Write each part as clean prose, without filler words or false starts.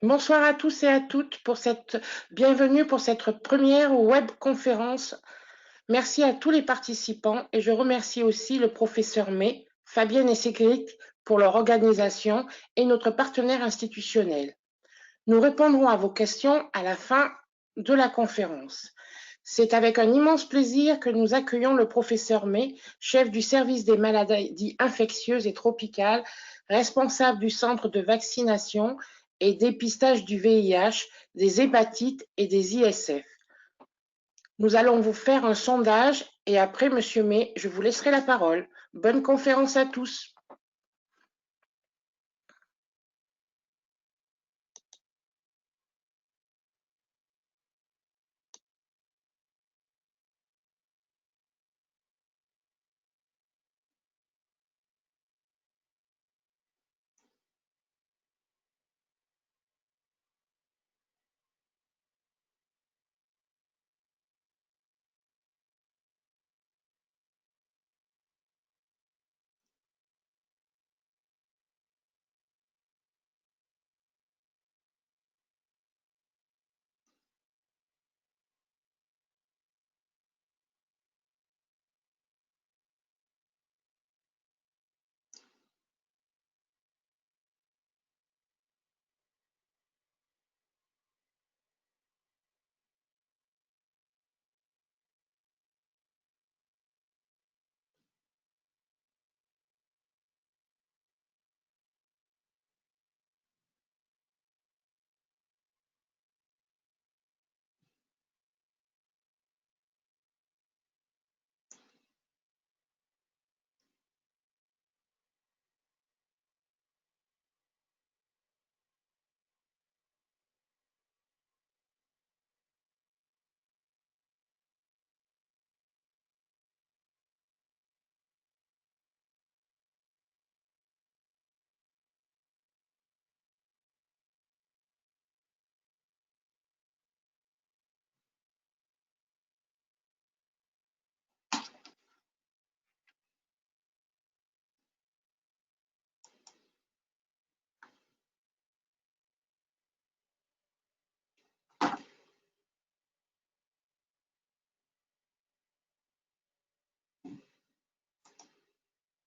Bonsoir à tous et à toutes bienvenue pour cette première webconférence. Merci à tous les participants et je remercie aussi le professeur May, Fabienne et Cédric pour leur organisation et notre partenaire institutionnel. Nous répondrons à vos questions à la fin de la conférence. C'est avec un immense plaisir que nous accueillons le professeur May, chef du service des maladies infectieuses et tropicales, responsable du centre de vaccination et dépistage du VIH, des hépatites et des ISF. Nous allons vous faire un sondage et après, Monsieur May, je vous laisserai la parole. Bonne conférence à tous.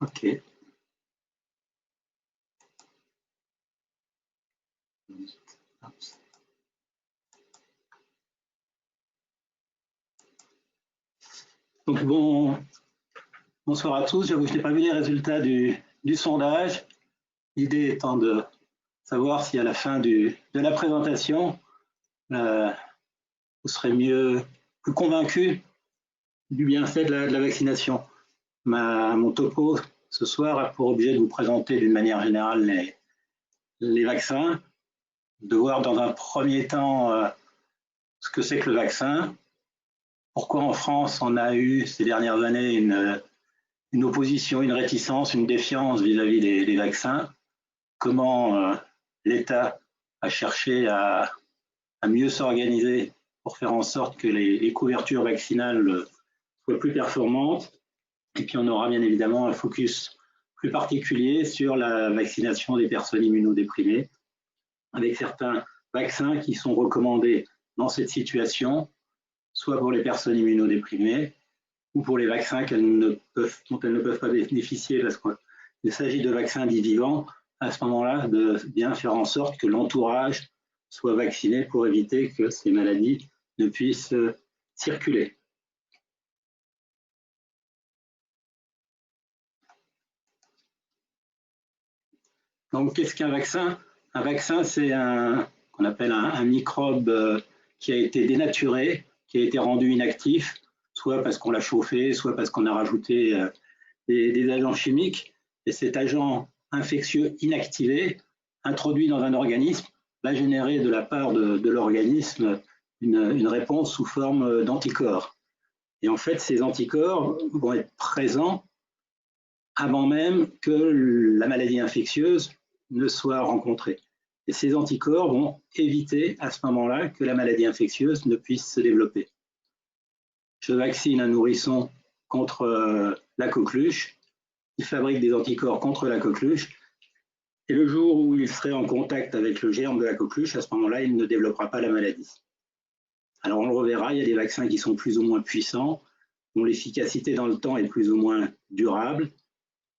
Ok. Donc bonsoir à tous. J'avoue que je n'ai pas vu les résultats du sondage. L'idée étant de savoir si à la fin de la présentation, vous serez plus convaincu du bienfait de la vaccination. Mon topo ce soir a pour objet de vous présenter d'une manière générale les vaccins, de voir dans un premier temps ce que c'est que le vaccin, pourquoi en France on a eu ces dernières années une opposition, une réticence, une défiance vis-à-vis des vaccins, comment l'État a cherché à mieux s'organiser pour faire en sorte que les couvertures vaccinales soient plus performantes. Et puis on aura bien évidemment un focus plus particulier sur la vaccination des personnes immunodéprimées, avec certains vaccins qui sont recommandés dans cette situation, soit pour les personnes immunodéprimées, ou pour les vaccins dont elles ne peuvent pas bénéficier parce qu'il s'agit de vaccins dits vivants, à ce moment-là, de bien faire en sorte que l'entourage soit vacciné pour éviter que ces maladies ne puissent circuler. Donc, qu'est-ce qu'un vaccin? Un vaccin, c'est qu'on appelle un microbe qui a été dénaturé, qui a été rendu inactif, soit parce qu'on l'a chauffé, soit parce qu'on a rajouté des agents chimiques. Et cet agent infectieux inactivé, introduit dans un organisme, va générer de la part de l'organisme une réponse sous forme d'anticorps. Et en fait, ces anticorps vont être présents avant même que la maladie infectieuse ne soit rencontrée. Et ces anticorps vont éviter à ce moment-là que la maladie infectieuse ne puisse se développer. Je vaccine un nourrisson contre la coqueluche, il fabrique des anticorps contre la coqueluche, Et le jour où il serait en contact avec le germe de la coqueluche, à ce moment-là, il ne développera pas la maladie. Alors on le reverra, il y a des vaccins qui sont plus ou moins puissants, dont l'efficacité dans le temps est plus ou moins durable.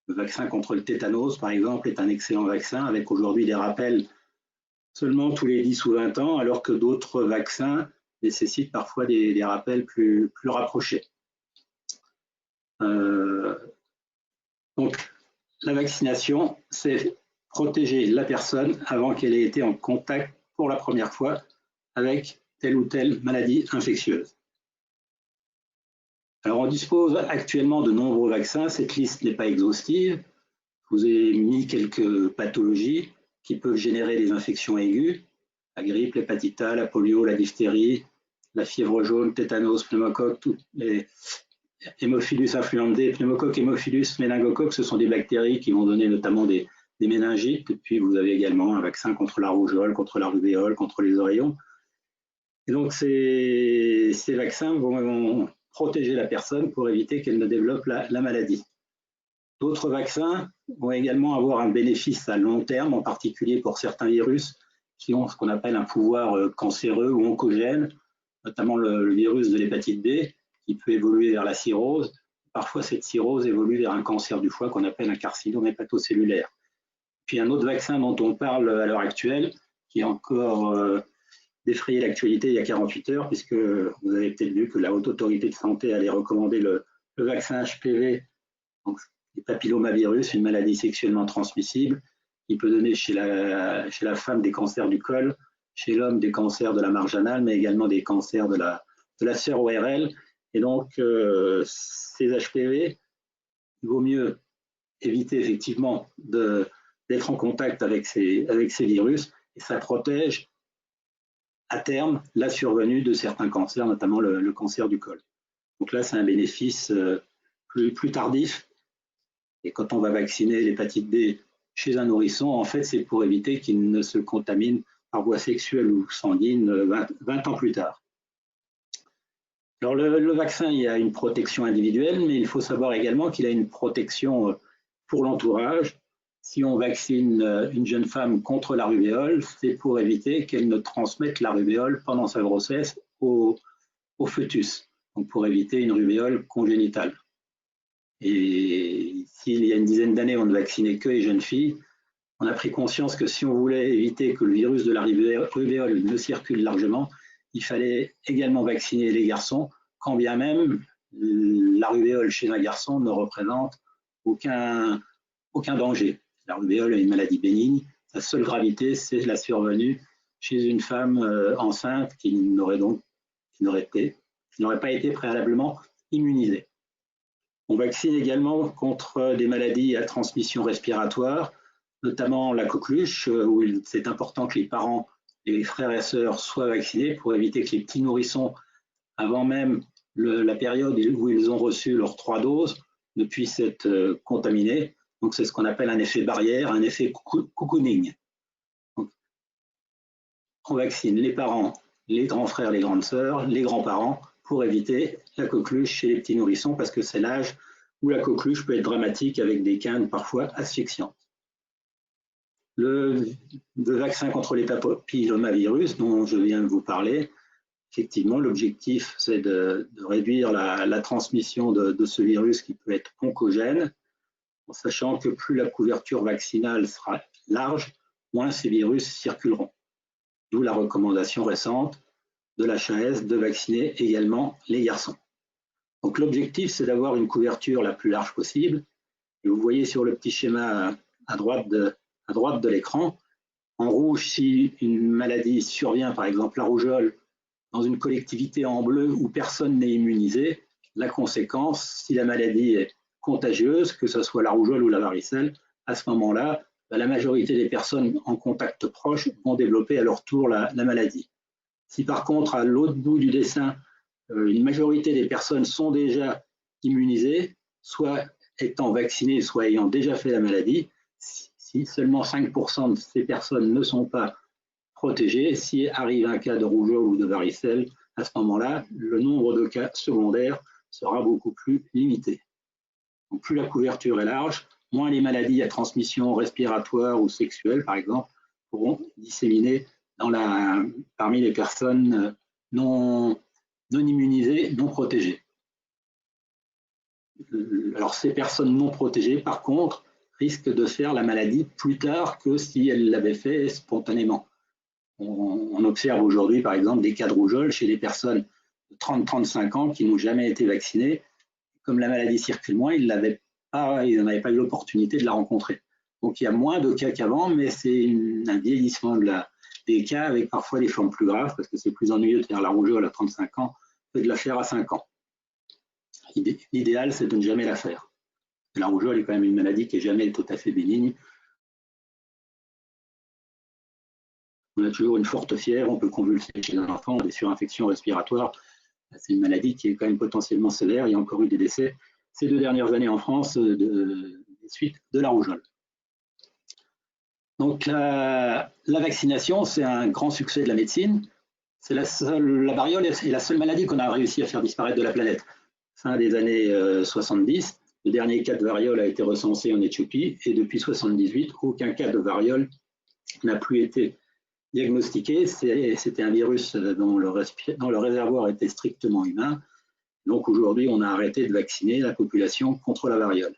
Le vaccin contre le tétanos, par exemple, est un excellent vaccin, avec aujourd'hui des rappels seulement tous les 10 ou 20 ans, alors que d'autres vaccins nécessitent parfois des rappels plus rapprochés. Donc, la vaccination, c'est protéger la personne avant qu'elle ait été en contact pour la première fois avec telle ou telle maladie infectieuse. Alors, on dispose actuellement de nombreux vaccins. Cette liste n'est pas exhaustive. Je vous ai mis quelques pathologies qui peuvent générer des infections aiguës. La grippe, l'hépatite A, la polio, la diphtérie, la fièvre jaune, tétanos, pneumocoque, toutes les Hémophilus influenzae, pneumocoque, hémophilus, méningocoque, ce sont des bactéries qui vont donner notamment des méningites. Et puis vous avez également un vaccin contre la rougeole, contre la rubéole, contre les oreillons. Et donc ces vaccins vont protéger la personne pour éviter qu'elle ne développe la maladie. D'autres vaccins vont également avoir un bénéfice à long terme, en particulier pour certains virus qui ont ce qu'on appelle un pouvoir cancéreux ou oncogène, notamment le virus de l'hépatite B, qui peut évoluer vers la cirrhose. Parfois, cette cirrhose évolue vers un cancer du foie qu'on appelle un carcinome hépatocellulaire. Puis un autre vaccin dont on parle à l'heure actuelle, qui a encore défrayé l'actualité il y a 48 heures, puisque vous avez peut-être vu que la Haute Autorité de Santé allait recommander le vaccin HPV, donc les papillomavirus, une maladie sexuellement transmissible, qui peut donner chez la femme des cancers du col, chez l'homme des cancers de la marge anale, mais également des cancers de la sphère ORL. Et donc, ces HPV, il vaut mieux éviter effectivement d'être en contact avec ces virus, et ça protège à terme la survenue de certains cancers, notamment le cancer du col. Donc là, c'est un bénéfice plus tardif. Et quand on va vacciner l'hépatite B chez un nourrisson, en fait, c'est pour éviter qu'il ne se contamine par voie sexuelle ou sanguine 20 ans plus tard. Alors le vaccin, il y a une protection individuelle, mais il faut savoir également qu'il a une protection pour l'entourage. Si on vaccine une jeune femme contre la rubéole, c'est pour éviter qu'elle ne transmette la rubéole pendant sa grossesse au fœtus, donc pour éviter une rubéole congénitale. Et s'il y a une dizaine d'années, on ne vaccinait que les jeunes filles, on a pris conscience que si on voulait éviter que le virus de la rubéole ne circule largement, il fallait également vacciner les garçons, quand bien même la rubéole chez un garçon ne représente aucun danger. La rubéole est une maladie bénigne. Sa seule gravité, c'est la survenue chez une femme enceinte qui n'aurait pas été préalablement immunisée. On vaccine également contre des maladies à transmission respiratoire, notamment la coqueluche, où c'est important que les parents et les frères et sœurs soient vaccinés pour éviter que les petits nourrissons, avant même la période où ils ont reçu leurs 3 doses, ne puissent être contaminés. Donc c'est ce qu'on appelle un effet barrière, un effet cocooning. Donc, on vaccine les parents, les grands frères, les grandes sœurs, les grands-parents, pour éviter la coqueluche chez les petits nourrissons, parce que c'est l'âge où la coqueluche peut être dramatique avec des quintes parfois asphyxiantes. Le vaccin contre les papillomavirus dont je viens de vous parler, effectivement, l'objectif, c'est de réduire la transmission de ce virus qui peut être oncogène, en sachant que plus la couverture vaccinale sera large, moins ces virus circuleront. D'où la recommandation récente de l'HAS de vacciner également les garçons. Donc l'objectif, c'est d'avoir une couverture la plus large possible. Et vous voyez sur le petit schéma à droite de l'écran, en rouge, si une maladie survient, par exemple la rougeole, dans une collectivité en bleu où personne n'est immunisé, la conséquence, si la maladie est contagieuse, que ce soit la rougeole ou la varicelle, à ce moment-là, la majorité des personnes en contact proche vont développer à leur tour la maladie. Si par contre, à l'autre bout du dessin, une majorité des personnes sont déjà immunisées, soit étant vaccinées, soit ayant déjà fait la maladie, si seulement 5% de ces personnes ne sont pas protégées, si arrive un cas de rougeole ou de varicelle, à ce moment-là, le nombre de cas secondaires sera beaucoup plus limité. Donc, plus la couverture est large, moins les maladies à transmission respiratoire ou sexuelle, par exemple, pourront disséminer parmi les personnes non immunisées, non protégées. Alors, ces personnes non protégées, par contre, risquent de faire la maladie plus tard que si elles l'avaient fait spontanément. On observe aujourd'hui, par exemple, des cas de rougeole chez des personnes de 30-35 ans qui n'ont jamais été vaccinées. Comme la maladie circule moins, ils n'avaient pas eu l'opportunité de la rencontrer. Donc, il y a moins de cas qu'avant, mais c'est un vieillissement des cas avec parfois des formes plus graves, parce que c'est plus ennuyeux de faire la rougeole à 35 ans que de la faire à 5 ans. L'idéal, c'est de ne jamais la faire. La rougeole est quand même une maladie qui n'est jamais tout à fait bénigne. On a toujours une forte fièvre, on peut convulser chez un enfant, des surinfections respiratoires. C'est une maladie qui est quand même potentiellement sévère. Il y a encore eu des décès ces 2 dernières années en France des suites de la rougeole. Donc la vaccination, c'est un grand succès de la médecine. La variole est la seule maladie qu'on a réussi à faire disparaître de la planète. Fin des années 70, le dernier cas de variole a été recensé en Éthiopie et depuis 78, aucun cas de variole n'a plus été diagnostiqué. C'était un virus dont le réservoir était strictement humain. Donc aujourd'hui, on a arrêté de vacciner la population contre la variole.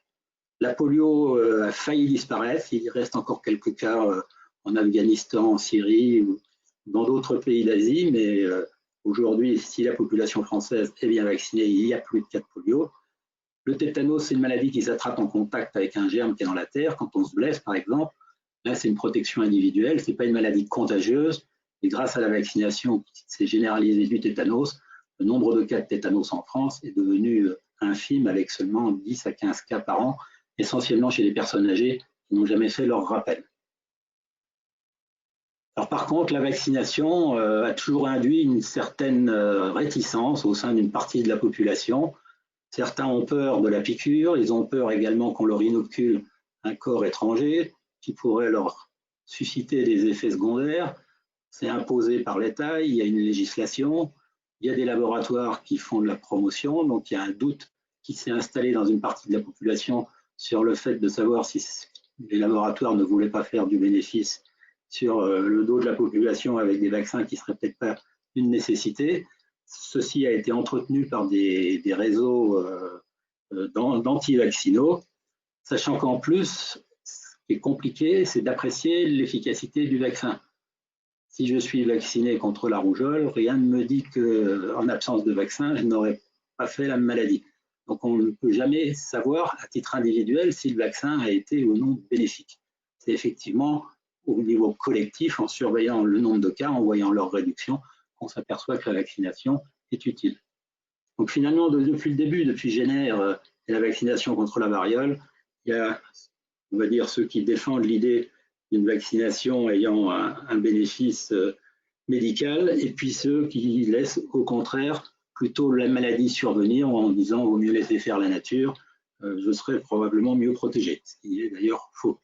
La polio a failli disparaître. Il reste encore quelques cas en Afghanistan, en Syrie ou dans d'autres pays d'Asie, mais aujourd'hui, si la population française est bien vaccinée, il n'y a plus de cas de polio. Le tétanos, c'est une maladie qui s'attrape en contact avec un germe qui est dans la terre, quand on se blesse par exemple. Là, c'est une protection individuelle, ce n'est pas une maladie contagieuse. Et grâce à la vaccination qui s'est généralisée du tétanos, le nombre de cas de tétanos en France est devenu infime avec seulement 10 à 15 cas par an, essentiellement chez les personnes âgées qui n'ont jamais fait leur rappel. Alors, par contre, la vaccination a toujours induit une certaine réticence au sein d'une partie de la population. Certains ont peur de la piqûre, ils ont peur également qu'on leur inocule un corps étranger qui pourrait leur susciter des effets secondaires. C'est imposé par l'État, il y a une législation, il y a des laboratoires qui font de la promotion, donc il y a un doute qui s'est installé dans une partie de la population sur le fait de savoir si les laboratoires ne voulaient pas faire du bénéfice sur le dos de la population avec des vaccins qui ne seraient peut-être pas une nécessité. Ceci a été entretenu par des réseaux d'anti-vaccinaux, sachant qu'en plus, ce qui est compliqué, c'est d'apprécier l'efficacité du vaccin. Si je suis vacciné contre la rougeole, rien ne me dit qu'en absence de vaccin, je n'aurais pas fait la maladie. Donc on ne peut jamais savoir à titre individuel si le vaccin a été ou non bénéfique. C'est effectivement au niveau collectif, en surveillant le nombre de cas, en voyant leur réduction, qu'on s'aperçoit que la vaccination est utile. Donc finalement, depuis le début, depuis Jenner et la vaccination contre la variole, il y a, on va dire, ceux qui défendent l'idée d'une vaccination ayant un bénéfice médical, et puis ceux qui laissent au contraire plutôt la maladie survenir en disant « vaut mieux laisser faire la nature, je serai probablement mieux protégé », ce qui est d'ailleurs faux.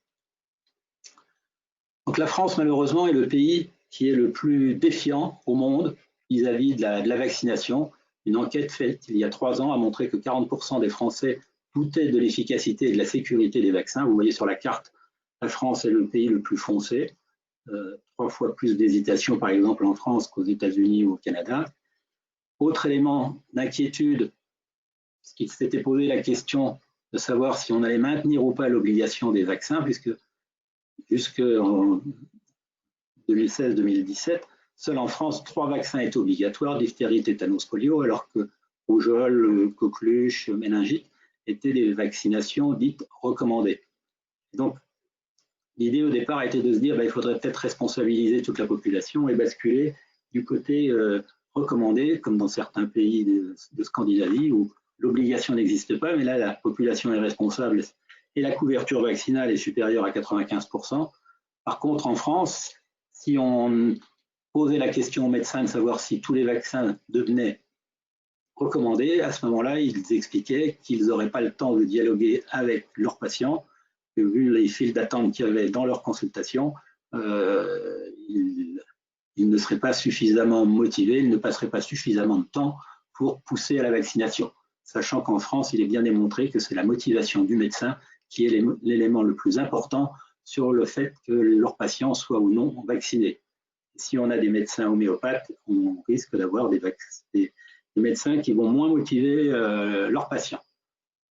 Donc la France, malheureusement, est le pays qui est le plus défiant au monde vis-à-vis de la vaccination. Une enquête faite il y a 3 ans a montré que 40% des Français doutaient de l'efficacité et de la sécurité des vaccins. Vous voyez sur la carte, la France est le pays le plus foncé. 3 fois plus d'hésitation, par exemple, en France qu'aux États-Unis ou au Canada. Autre élément d'inquiétude, ce qui s'était posé la question de savoir si on allait maintenir ou pas l'obligation des vaccins, puisque jusqu'en 2016-2017, seul en France, 3 vaccins étaient obligatoires, diphtérie, tétanos, polio, alors que rougeole, coqueluche, méningite étaient des vaccinations dites recommandées. Donc, l'idée au départ était de se dire qu'il faudrait peut-être responsabiliser toute la population et basculer du côté recommandé, comme dans certains pays de Scandinavie où l'obligation n'existe pas, mais là la population est responsable et la couverture vaccinale est supérieure à 95%. Par contre, en France, si on posait la question aux médecins de savoir si tous les vaccins devenaient recommandés, à ce moment-là, ils expliquaient qu'ils n'auraient pas le temps de dialoguer avec leurs patients, que vu les files d'attente qu'il y avait dans leur consultation, ils ne seraient pas suffisamment motivés, ils ne passeraient pas suffisamment de temps pour pousser à la vaccination. Sachant qu'en France, il est bien démontré que c'est la motivation du médecin qui est l'élément le plus important sur le fait que leurs patients soient ou non vaccinés. Si on a des médecins homéopathes, on risque d'avoir des médecins qui vont moins motiver leurs patients.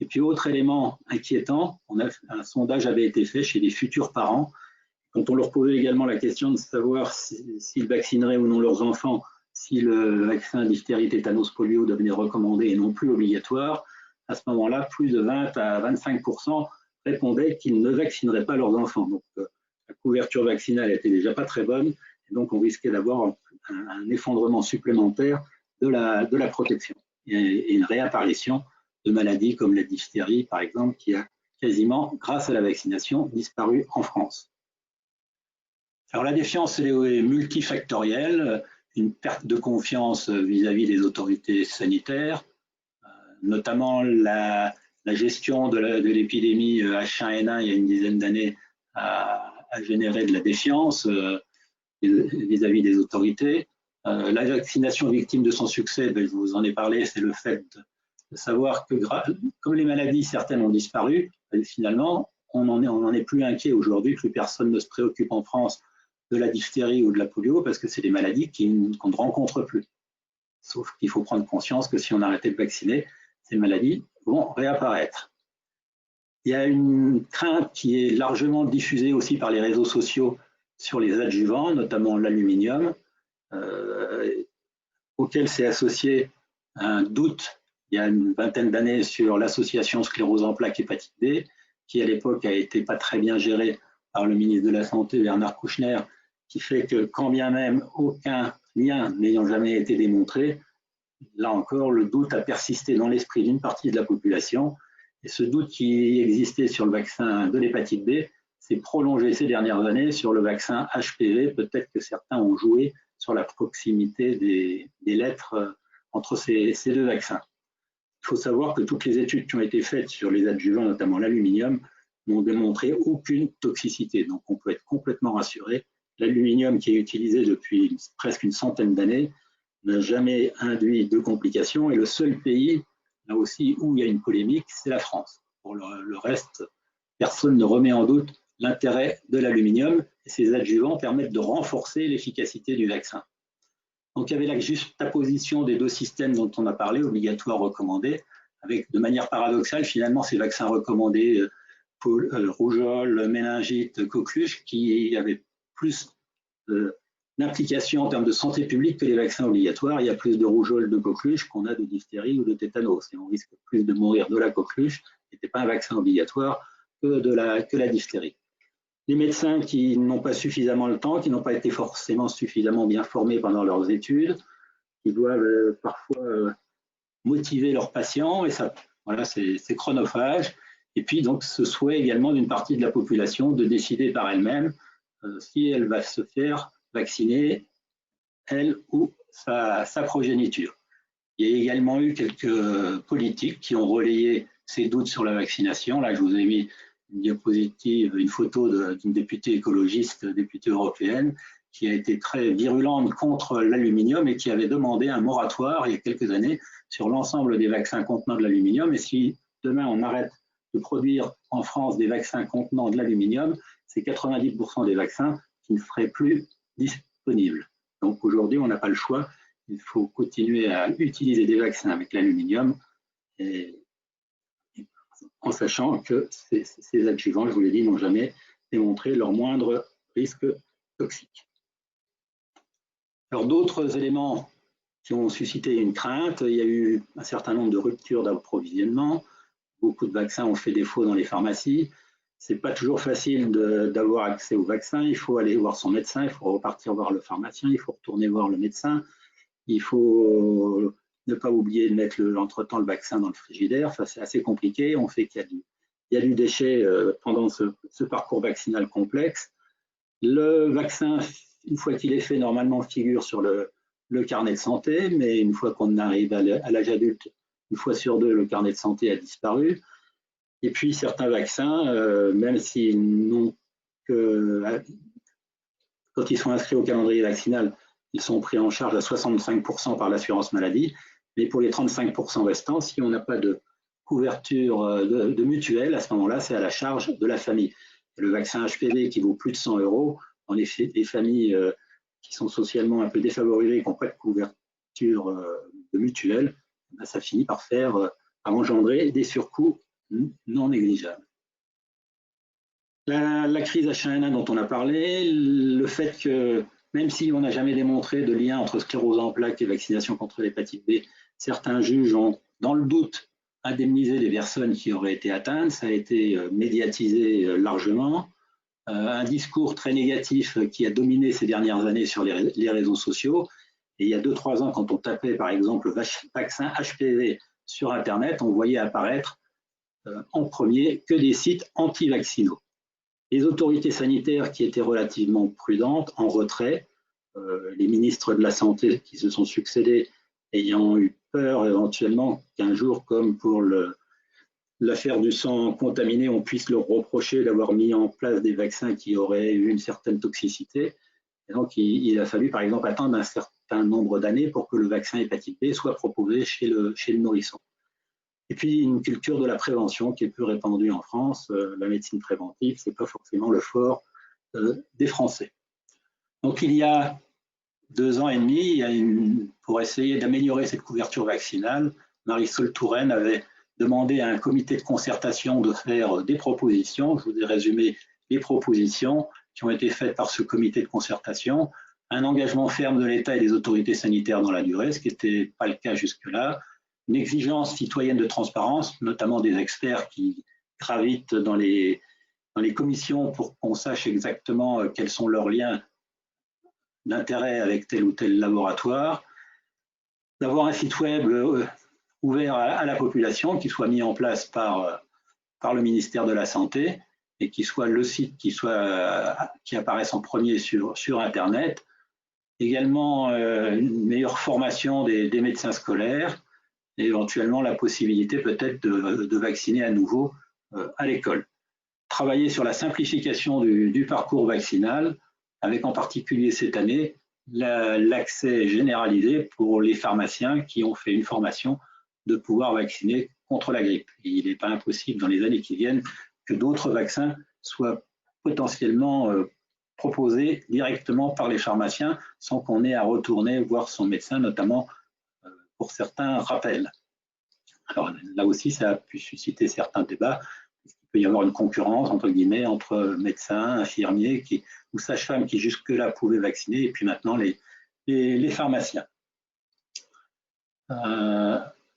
Et puis, autre élément inquiétant, un sondage avait été fait chez des futurs parents. Quand on leur posait également la question de savoir s'ils vaccineraient ou non leurs enfants, si le vaccin diphtérie, tétanos, polio devenait recommandé et non plus obligatoire, à ce moment-là, plus de 20 à 25% répondaient qu'ils ne vaccineraient pas leurs enfants. Donc, la couverture vaccinale n'était déjà pas très bonne, et donc on risquait d'avoir un effondrement supplémentaire de la protection et une réapparition de maladies comme la diphtérie, par exemple, qui a quasiment, grâce à la vaccination, disparu en France. Alors la défiance est multifactorielle, une perte de confiance vis-à-vis des autorités sanitaires, notamment la gestion de l'épidémie H1N1 il y a une dizaine d'années a généré de la défiance vis-à-vis des autorités. La vaccination victime de son succès, je vous en ai parlé, c'est le fait de savoir que comme les maladies, certaines ont disparu, finalement, on n'en est plus inquiet aujourd'hui, plus personne ne se préoccupe en France de la diphtérie ou de la polio parce que c'est des maladies qu'on ne rencontre plus. Sauf qu'il faut prendre conscience que si on arrêtait de vacciner, ces maladies vont réapparaître. Il y a une crainte qui est largement diffusée aussi par les réseaux sociaux sur les adjuvants, notamment l'aluminium, auquel s'est associé un doute il y a une vingtaine d'années sur l'association sclérose en plaques hépatite B, qui à l'époque a été pas très bien gérée par le ministre de la Santé, Bernard Kouchner, qui fait que quand bien même aucun lien n'ayant jamais été démontré, là encore, le doute a persisté dans l'esprit d'une partie de la population. Et ce doute qui existait sur le vaccin de l'hépatite B s'est prolongé ces dernières années sur le vaccin HPV. Peut-être que certains ont joué sur la proximité des lettres entre ces deux vaccins. Il faut savoir que toutes les études qui ont été faites sur les adjuvants, notamment l'aluminium, n'ont démontré aucune toxicité. Donc on peut être complètement rassuré. L'aluminium qui est utilisé depuis presque une centaine d'années n'a jamais induit de complications. Et le seul pays, là aussi, où il y a une polémique, c'est la France. Pour le reste, personne ne remet en doute l'intérêt de l'aluminium. Et ces adjuvants permettent de renforcer l'efficacité du vaccin. Donc il y avait la juxtaposition des deux systèmes dont on a parlé, obligatoire, recommandé, avec de manière paradoxale, finalement, ces vaccins recommandés, rougeole, méningite, coqueluche, qui avaient plus d'implication en termes de santé publique que les vaccins obligatoires. Il y a plus de rougeole, de coqueluche qu'on a de diphtérie ou de tétanos. Et on risque plus de mourir de la coqueluche, qui n'était pas un vaccin obligatoire, que la diphtérie. Les médecins qui n'ont pas suffisamment le temps, qui n'ont pas été forcément suffisamment bien formés pendant leurs études, qui doivent parfois motiver leurs patients, et ça, voilà, c'est chronophage. Et puis donc ce souhait également d'une partie de la population de décider par elle-même si elle va se faire vacciner, elle ou sa progéniture. Il y a également eu quelques politiques qui ont relayé ces doutes sur la vaccination. Là, je vous ai mis une diapositive, une photo d'une députée écologiste, députée européenne, qui a été très virulente contre l'aluminium et qui avait demandé un moratoire il y a quelques années sur l'ensemble des vaccins contenant de l'aluminium. Et si demain on arrête de produire en France des vaccins contenant de l'aluminium, c'est 90% des vaccins qui ne seraient plus disponibles. Donc aujourd'hui, on n'a pas le choix. Il faut continuer à utiliser des vaccins avec l'aluminium en sachant que ces adjuvants, je vous l'ai dit, n'ont jamais démontré leur moindre risque toxique. Alors d'autres éléments qui ont suscité une crainte, il y a eu un certain nombre de ruptures d'approvisionnement. Beaucoup de vaccins ont fait défaut dans les pharmacies. Ce n'est pas toujours facile d'avoir accès aux vaccins. Il faut aller voir son médecin, il faut repartir voir le pharmacien, il faut retourner voir le médecin. Il faut ne pas oublier de mettre entre-temps le vaccin dans le frigidaire. Ça, c'est assez compliqué. On fait qu'il y a du déchet pendant ce parcours vaccinal complexe. Le vaccin, une fois qu'il est fait, normalement figure sur le carnet de santé, mais une fois qu'on arrive à l'âge adulte, une fois sur deux, le carnet de santé a disparu. Et puis certains vaccins, même s'ils n'ont que, quand ils sont inscrits au calendrier vaccinal, ils sont pris en charge à 65% par l'assurance maladie, mais pour les 35% restants, si on n'a pas de couverture de mutuelle, à ce moment-là, c'est à la charge de la famille. Et le vaccin HPV qui vaut plus de 100 €, en effet, des familles qui sont socialement un peu défavorisées, qui n'ont pas de couverture de mutuelle, ben, ça finit par engendrer des surcoûts non négligeables. La crise H1N1 dont on a parlé, le fait que même si on n'a jamais démontré de lien entre sclérose en plaques et vaccination contre l'hépatite B, certains juges ont, dans le doute, indemnisé les personnes qui auraient été atteintes. Ça a été médiatisé largement. Un discours très négatif qui a dominé ces dernières années sur les réseaux sociaux. Et il y a 2-3 ans, quand on tapait par exemple vaccin HPV sur Internet, on voyait apparaître en premier que des sites anti-vaccinaux. Les autorités sanitaires qui étaient relativement prudentes, en retrait, les ministres de la Santé qui se sont succédés ayant eu peur éventuellement qu'un jour, comme pour l'affaire du sang contaminé, on puisse leur reprocher d'avoir mis en place des vaccins qui auraient eu une certaine toxicité. Et donc, il a fallu, par exemple, attendre un certain nombre d'années pour que le vaccin hépatite B soit proposé chez le nourrisson. Et puis, une culture de la prévention qui est plus répandue en France. La médecine préventive, ce n'est pas forcément le fort des Français. Donc, il y a 2 ans et demi, pour essayer d'améliorer cette couverture vaccinale, Marisol Touraine avait demandé à un comité de concertation de faire des propositions. Je vous ai résumé les propositions qui ont été faites par ce comité de concertation. Un engagement ferme de l'État et des autorités sanitaires dans la durée, ce qui n'était pas le cas jusque-là. Une exigence citoyenne de transparence, notamment des experts qui gravitent dans les commissions pour qu'on sache exactement quels sont leurs liens d'intérêt avec tel ou tel laboratoire, d'avoir un site web ouvert à la population qui soit mis en place par le ministère de la Santé et qui soit le site qui apparaisse en premier sur Internet. Également une meilleure formation des médecins scolaires et éventuellement la possibilité peut-être de vacciner à nouveau à l'école. Travailler sur la simplification du parcours vaccinal, avec en particulier cette année l'accès généralisé pour les pharmaciens qui ont fait une formation de pouvoir vacciner contre la grippe. Et il n'est pas impossible dans les années qui viennent que d'autres vaccins soient potentiellement proposés directement par les pharmaciens sans qu'on ait à retourner voir son médecin, notamment pour certains rappels. Alors là aussi, ça a pu susciter certains débats. Il peut y avoir une concurrence, entre guillemets, entre médecins, infirmiers ou sages-femmes qui jusque-là pouvaient vacciner, et puis maintenant les pharmaciens.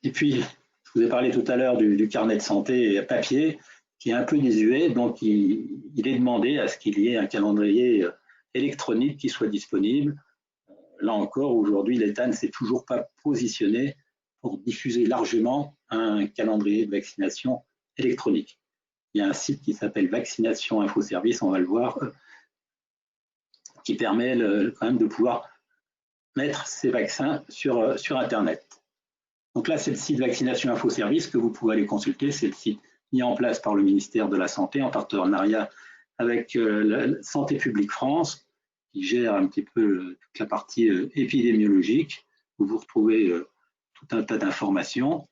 Et puis, je vous ai parlé tout à l'heure du carnet de santé papier, qui est un peu désuet, donc il est demandé à ce qu'il y ait un calendrier électronique qui soit disponible. Là encore, aujourd'hui, l'État ne s'est toujours pas positionné pour diffuser largement un calendrier de vaccination électronique. Il y a un site qui s'appelle Vaccination Info Service, on va le voir, qui permet quand même de pouvoir mettre ces vaccins sur Internet. Donc là, c'est le site Vaccination Info Service que vous pouvez aller consulter. C'est le site mis en place par le ministère de la Santé en partenariat avec la Santé publique France, qui gère un petit peu toute la partie épidémiologique, où vous retrouvez tout un tas d'informations.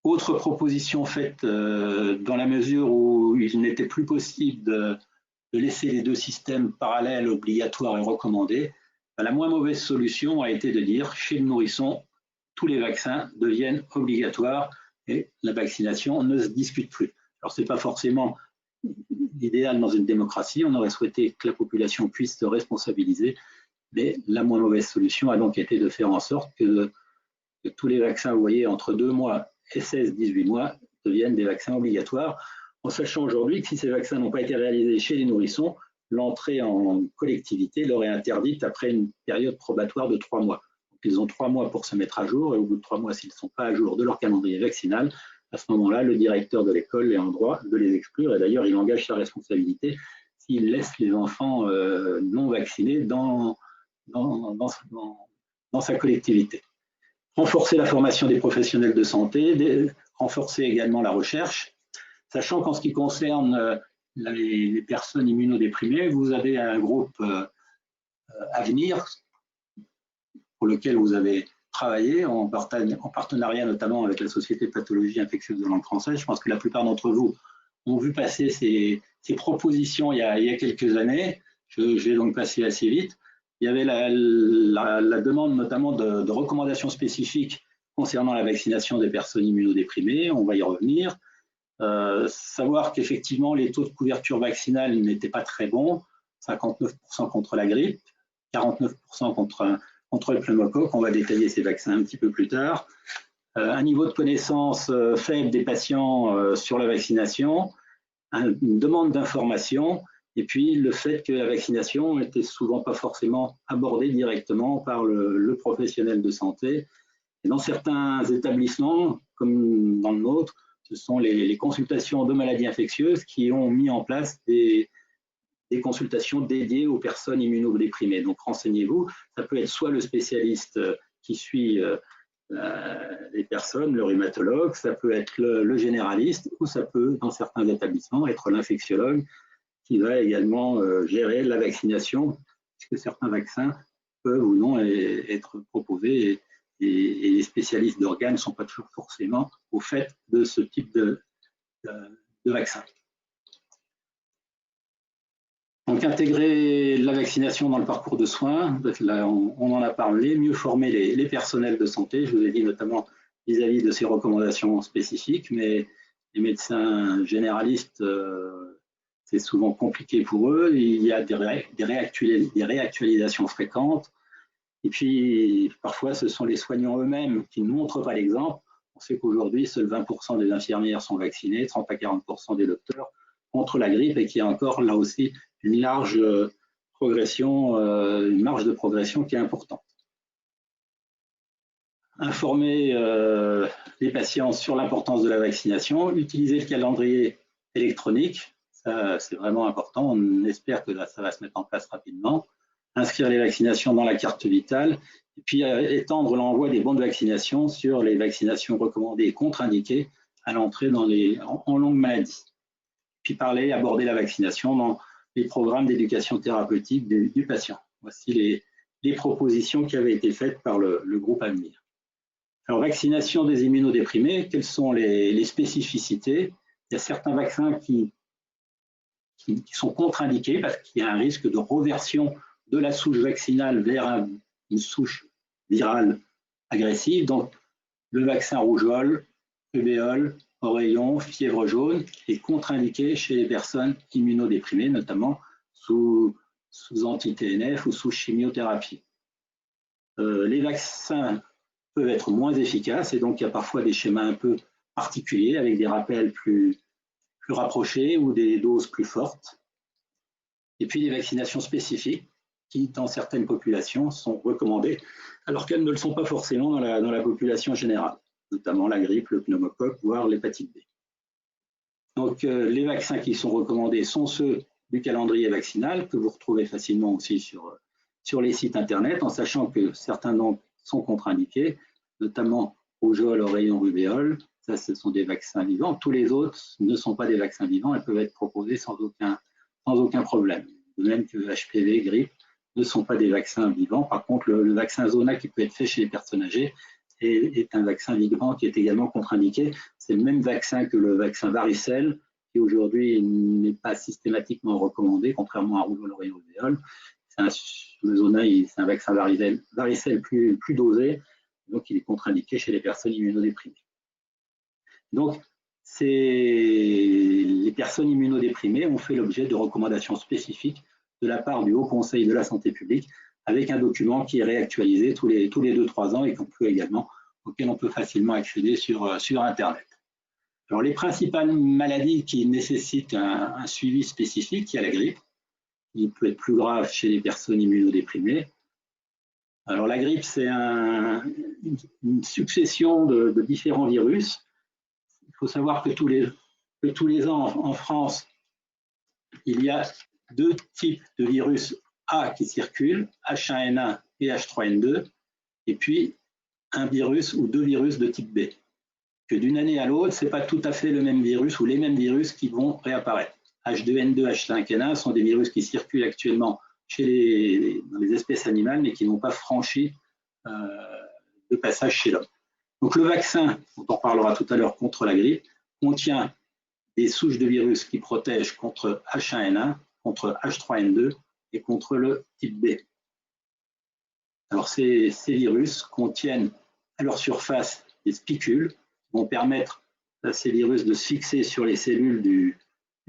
Autre proposition faite dans la mesure où il n'était plus possible de laisser les deux systèmes parallèles, obligatoires et recommandés, la moins mauvaise solution a été de dire chez le nourrisson, tous les vaccins deviennent obligatoires et la vaccination ne se discute plus. Alors ce n'est pas forcément l'idéal dans une démocratie, on aurait souhaité que la population puisse se responsabiliser, mais la moins mauvaise solution a donc été de faire en sorte que tous les vaccins, vous voyez, entre 2 mois et 16-18 mois deviennent des vaccins obligatoires, en sachant aujourd'hui que si ces vaccins n'ont pas été réalisés chez les nourrissons, l'entrée en collectivité leur est interdite après une période probatoire de 3 mois. Donc, ils ont 3 mois pour se mettre à jour, et au bout de 3 mois, s'ils ne sont pas à jour de leur calendrier vaccinal, à ce moment-là, le directeur de l'école est en droit de les exclure, et d'ailleurs, il engage sa responsabilité s'il laisse les enfants non vaccinés dans sa collectivité. Renforcer la formation des professionnels de santé, renforcer également la recherche, sachant qu'en ce qui concerne les personnes immunodéprimées, vous avez un groupe Avenir pour lequel vous avez travailler en partenariat notamment avec la Société de pathologie infectieuse de langue française. Je pense que la plupart d'entre vous ont vu passer ces propositions il y a quelques années. Je vais donc passer assez vite. Il y avait la demande notamment de recommandations spécifiques concernant la vaccination des personnes immunodéprimées. On va y revenir. Savoir qu'effectivement, les taux de couverture vaccinale n'étaient pas très bons. 59% contre la grippe, 49% contre le pneumocoque. On va détailler ces vaccins un petit peu plus tard. Un niveau de connaissance faible des patients sur la vaccination, une demande d'information, et puis le fait que la vaccination n'était souvent pas forcément abordée directement par le professionnel de santé. Et dans certains établissements, comme dans le nôtre, ce sont les consultations de maladies infectieuses qui ont mis en place des consultations dédiées aux personnes immunodéprimées. Donc renseignez-vous, ça peut être soit le spécialiste qui suit les personnes, le rhumatologue, ça peut être le généraliste, ou ça peut, dans certains établissements, être l'infectiologue qui va également gérer la vaccination, puisque certains vaccins peuvent ou non être proposés et les spécialistes d'organes ne sont pas toujours forcément au fait de ce type de vaccin. Donc, intégrer la vaccination dans le parcours de soins, là, on en a parlé, mieux former les personnels de santé, je vous ai dit notamment vis-à-vis de ces recommandations spécifiques, mais les médecins généralistes, c'est souvent compliqué pour eux, il y a des réactualisations fréquentes, et puis parfois ce sont les soignants eux-mêmes qui ne montrent pas l'exemple. On sait qu'aujourd'hui, seuls 20% des infirmières sont vaccinées, 30 à 40% des docteurs contre la grippe, et qu'il y a encore là aussi une large progression, une marge de progression qui est importante. Informer les patients sur l'importance de la vaccination, utiliser le calendrier électronique, ça c'est vraiment important, on espère que ça va se mettre en place rapidement, inscrire les vaccinations dans la carte vitale, et puis étendre l'envoi des bons de vaccination sur les vaccinations recommandées et contre-indiquées à l'entrée en longue maladie. Puis aborder la vaccination dans les programmes d'éducation thérapeutique du patient. Voici les propositions qui avaient été faites par le groupe Avenir. Alors, vaccination des immunodéprimés, quelles sont les spécificités? Il y a certains vaccins qui sont contre-indiqués parce qu'il y a un risque de reversion de la souche vaccinale vers une souche virale agressive. Donc, le vaccin rougeole, rubéole, oreillon, fièvre jaune est contre-indiqué chez les personnes immunodéprimées, notamment sous anti-TNF ou sous chimiothérapie. Les vaccins peuvent être moins efficaces et donc il y a parfois des schémas un peu particuliers avec des rappels plus rapprochés ou des doses plus fortes. Et puis les vaccinations spécifiques qui, dans certaines populations, sont recommandées alors qu'elles ne le sont pas forcément dans la population générale, notamment la grippe, le pneumocoque, voire l'hépatite B. Donc, les vaccins qui sont recommandés sont ceux du calendrier vaccinal, que vous retrouvez facilement aussi sur les sites internet, en sachant que certains d'entre eux sont contre-indiqués, notamment rougeole, oreillon, rubéole. Ça, ce sont des vaccins vivants. Tous les autres ne sont pas des vaccins vivants et peuvent être proposés sans aucun problème. De même que HPV, grippe, ne sont pas des vaccins vivants. Par contre, le vaccin Zona qui peut être fait chez les personnes âgées est un vaccin vivant qui est également contre-indiqué. C'est le même vaccin que le vaccin varicelle, qui aujourd'hui n'est pas systématiquement recommandé, contrairement à rougeole, oreillon, rubéole. Le Zona, c'est un vaccin varicelle plus dosé, donc il est contre-indiqué chez les personnes immunodéprimées. Donc, les personnes immunodéprimées ont fait l'objet de recommandations spécifiques de la part du Haut Conseil de la santé publique, avec un document qui est réactualisé tous les 2-3 ans et auquel on peut facilement accéder sur Internet. Alors, les principales maladies qui nécessitent un suivi spécifique, il y a la grippe, qui peut être plus grave chez les personnes immunodéprimées. Alors, la grippe, c'est une succession de différents virus. Il faut savoir que tous les ans en France, il y a 2 types de virus A qui circulent, H1N1 et H3N2, et puis un virus ou 2 virus de type B. Que d'une année à l'autre, ce n'est pas tout à fait le même virus ou les mêmes virus qui vont réapparaître. H2N2, H5N1 sont des virus qui circulent actuellement dans les espèces animales, mais qui n'ont pas franchi de passage chez l'homme. Donc le vaccin, dont on parlera tout à l'heure contre la grippe, contient des souches de virus qui protègent contre H1N1, contre H3N2 et contre le type B. Alors ces virus contiennent à leur surface des spicules qui vont permettre à ces virus de se fixer sur les cellules du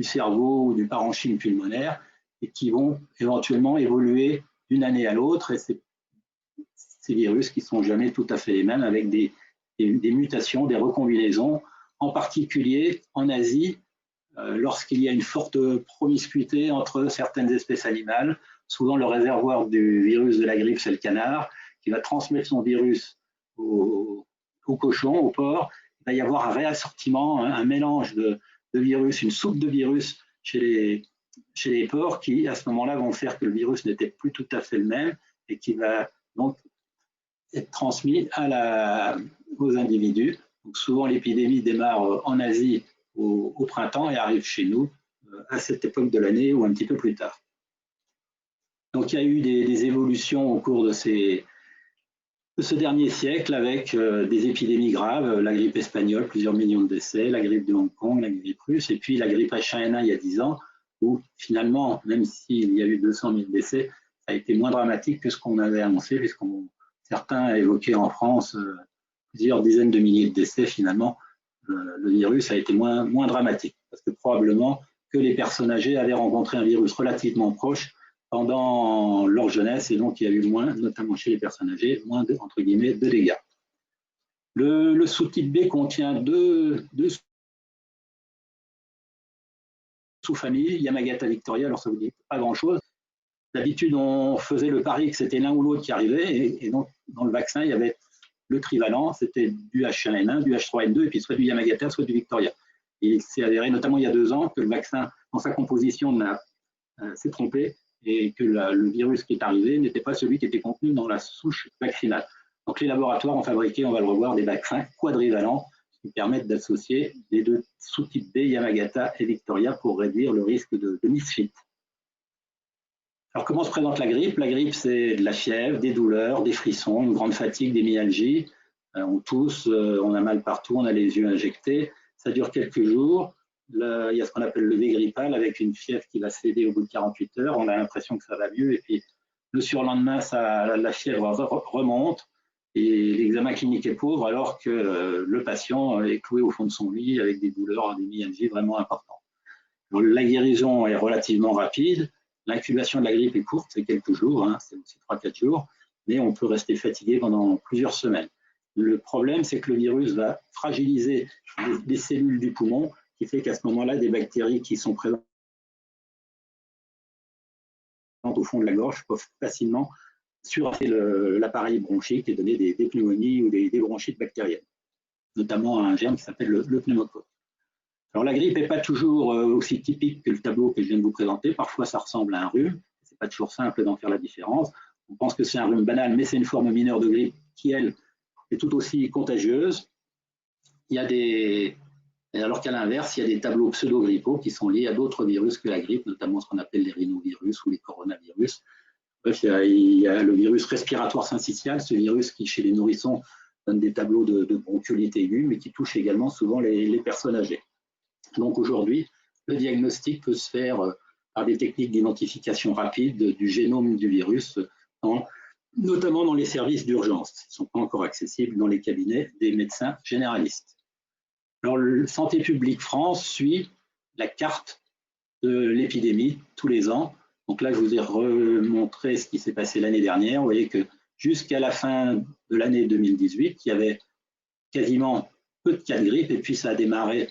cerveau ou du parenchyme pulmonaire et qui vont éventuellement évoluer d'une année à l'autre. Et ces virus qui ne sont jamais tout à fait les mêmes, avec des mutations, des recombinaisons, en particulier en Asie, lorsqu'il y a une forte promiscuité entre certaines espèces animales. Souvent, le réservoir du virus de la grippe, c'est le canard, qui va transmettre son virus au cochon, au porc. Il va y avoir un réassortiment, un mélange de virus, une soupe de virus chez les porcs qui, à ce moment-là, vont faire que le virus n'était plus tout à fait le même et qui va donc être transmis aux individus. Donc souvent, l'épidémie démarre en Asie au printemps et arrive chez nous à cette époque de l'année ou un petit peu plus tard. Donc il y a eu des évolutions au cours de ce dernier siècle avec des épidémies graves, la grippe espagnole, plusieurs millions de décès, la grippe de Hong Kong, la grippe russe, et puis la grippe H1N1 il y a 10 ans, où finalement, même s'il y a eu 200 000 décès, ça a été moins dramatique que ce qu'on avait annoncé, puisque certains évoquaient en France plusieurs dizaines de milliers de décès. Finalement, le virus a été moins dramatique, parce que probablement que les personnes âgées avaient rencontré un virus relativement proche pendant leur jeunesse, et donc il y a eu moins, notamment chez les personnes âgées, moins entre guillemets, de dégâts. Le sous-type B contient deux sous-familles, Yamagata Victoria, alors ça ne vous dit pas grand-chose. D'habitude, on faisait le pari que c'était l'un ou l'autre qui arrivait, et donc dans le vaccin, il y avait le trivalent, c'était du H1N1, du H3N2, et puis soit du Yamagata, soit du Victoria. Et il s'est avéré, notamment il y a 2 ans, que le vaccin, dans sa composition, s'est trompé, et que le virus qui est arrivé n'était pas celui qui était contenu dans la souche vaccinale. Donc les laboratoires ont fabriqué, on va le revoir, des vaccins quadrivalents qui permettent d'associer les deux sous-types B, Yamagata et Victoria, pour réduire le risque de misfit. Alors comment se présente la grippe? La grippe, c'est de la fièvre, des douleurs, des frissons, une grande fatigue, des myalgies. On tousse, on a mal partout, on a les yeux injectés. Ça dure quelques jours. Il y a ce qu'on appelle le V grippal, avec une fièvre qui va céder au bout de 48 heures. On a l'impression que ça va mieux, et puis le surlendemain, la fièvre remonte et l'examen clinique est pauvre, alors que le patient est cloué au fond de son lit avec des douleurs, des myalgies vraiment importantes. Alors, la guérison est relativement rapide. L'incubation de la grippe est courte, c'est quelques jours, c'est aussi 3-4 jours, mais on peut rester fatigué pendant plusieurs semaines. Le problème, c'est que le virus va fragiliser les cellules du poumon, qui fait qu'à ce moment-là, des bactéries qui sont présentes au fond de la gorge peuvent facilement surrasser l'appareil bronchique et donner des pneumonies ou des bronchites bactériennes, notamment un germe qui s'appelle le pneumocoque. Alors la grippe n'est pas toujours aussi typique que le tableau que je viens de vous présenter. Parfois, ça ressemble à un rhume. Ce n'est pas toujours simple d'en faire la différence. On pense que c'est un rhume banal, mais c'est une forme mineure de grippe qui, elle, est tout aussi contagieuse. Alors qu'à l'inverse, il y a des tableaux pseudo-grippaux qui sont liés à d'autres virus que la grippe, notamment ce qu'on appelle les rhinovirus ou les coronavirus. Bref, il y a le virus respiratoire syncytial, ce virus qui, chez les nourrissons, donne des tableaux de bronchiolite aiguë, mais qui touche également souvent les personnes âgées. Donc aujourd'hui, le diagnostic peut se faire par des techniques d'identification rapide du génome du virus, notamment dans les services d'urgence. Ils ne sont pas encore accessibles dans les cabinets des médecins généralistes. Alors, le Santé publique France suit la carte de l'épidémie tous les ans. Donc là, je vous ai remontré ce qui s'est passé l'année dernière. Vous voyez que jusqu'à la fin de l'année 2018, il y avait quasiment peu de cas de grippe, et puis ça a démarré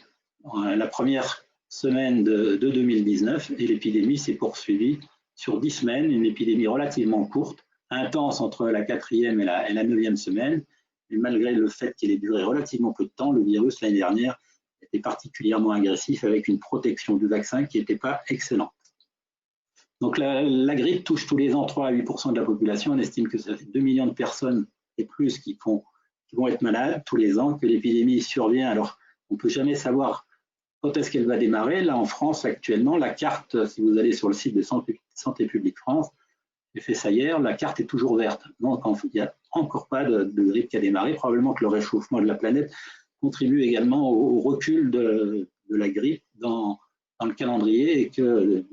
la première semaine de 2019, et l'épidémie s'est poursuivie sur 10 semaines, une épidémie relativement courte, intense entre la 4e et la 9e semaine. Et malgré le fait qu'il ait duré relativement peu de temps, le virus l'année dernière était particulièrement agressif, avec une protection du vaccin qui n'était pas excellente. Donc la grippe touche tous les ans 3 à 8% de la population. On estime que ça fait 2 millions de personnes et plus qui vont être malades tous les ans, que l'épidémie survient. Alors on ne peut jamais savoir quand est-ce qu'elle va démarrer. Là, en France, actuellement, la carte, si vous allez sur le site de Santé publique France, l'effet Sayer, la carte est toujours verte. Donc, il n'y a encore pas de grippe qui a démarré. Probablement que le réchauffement de la planète contribue également au recul de la grippe dans le calendrier et que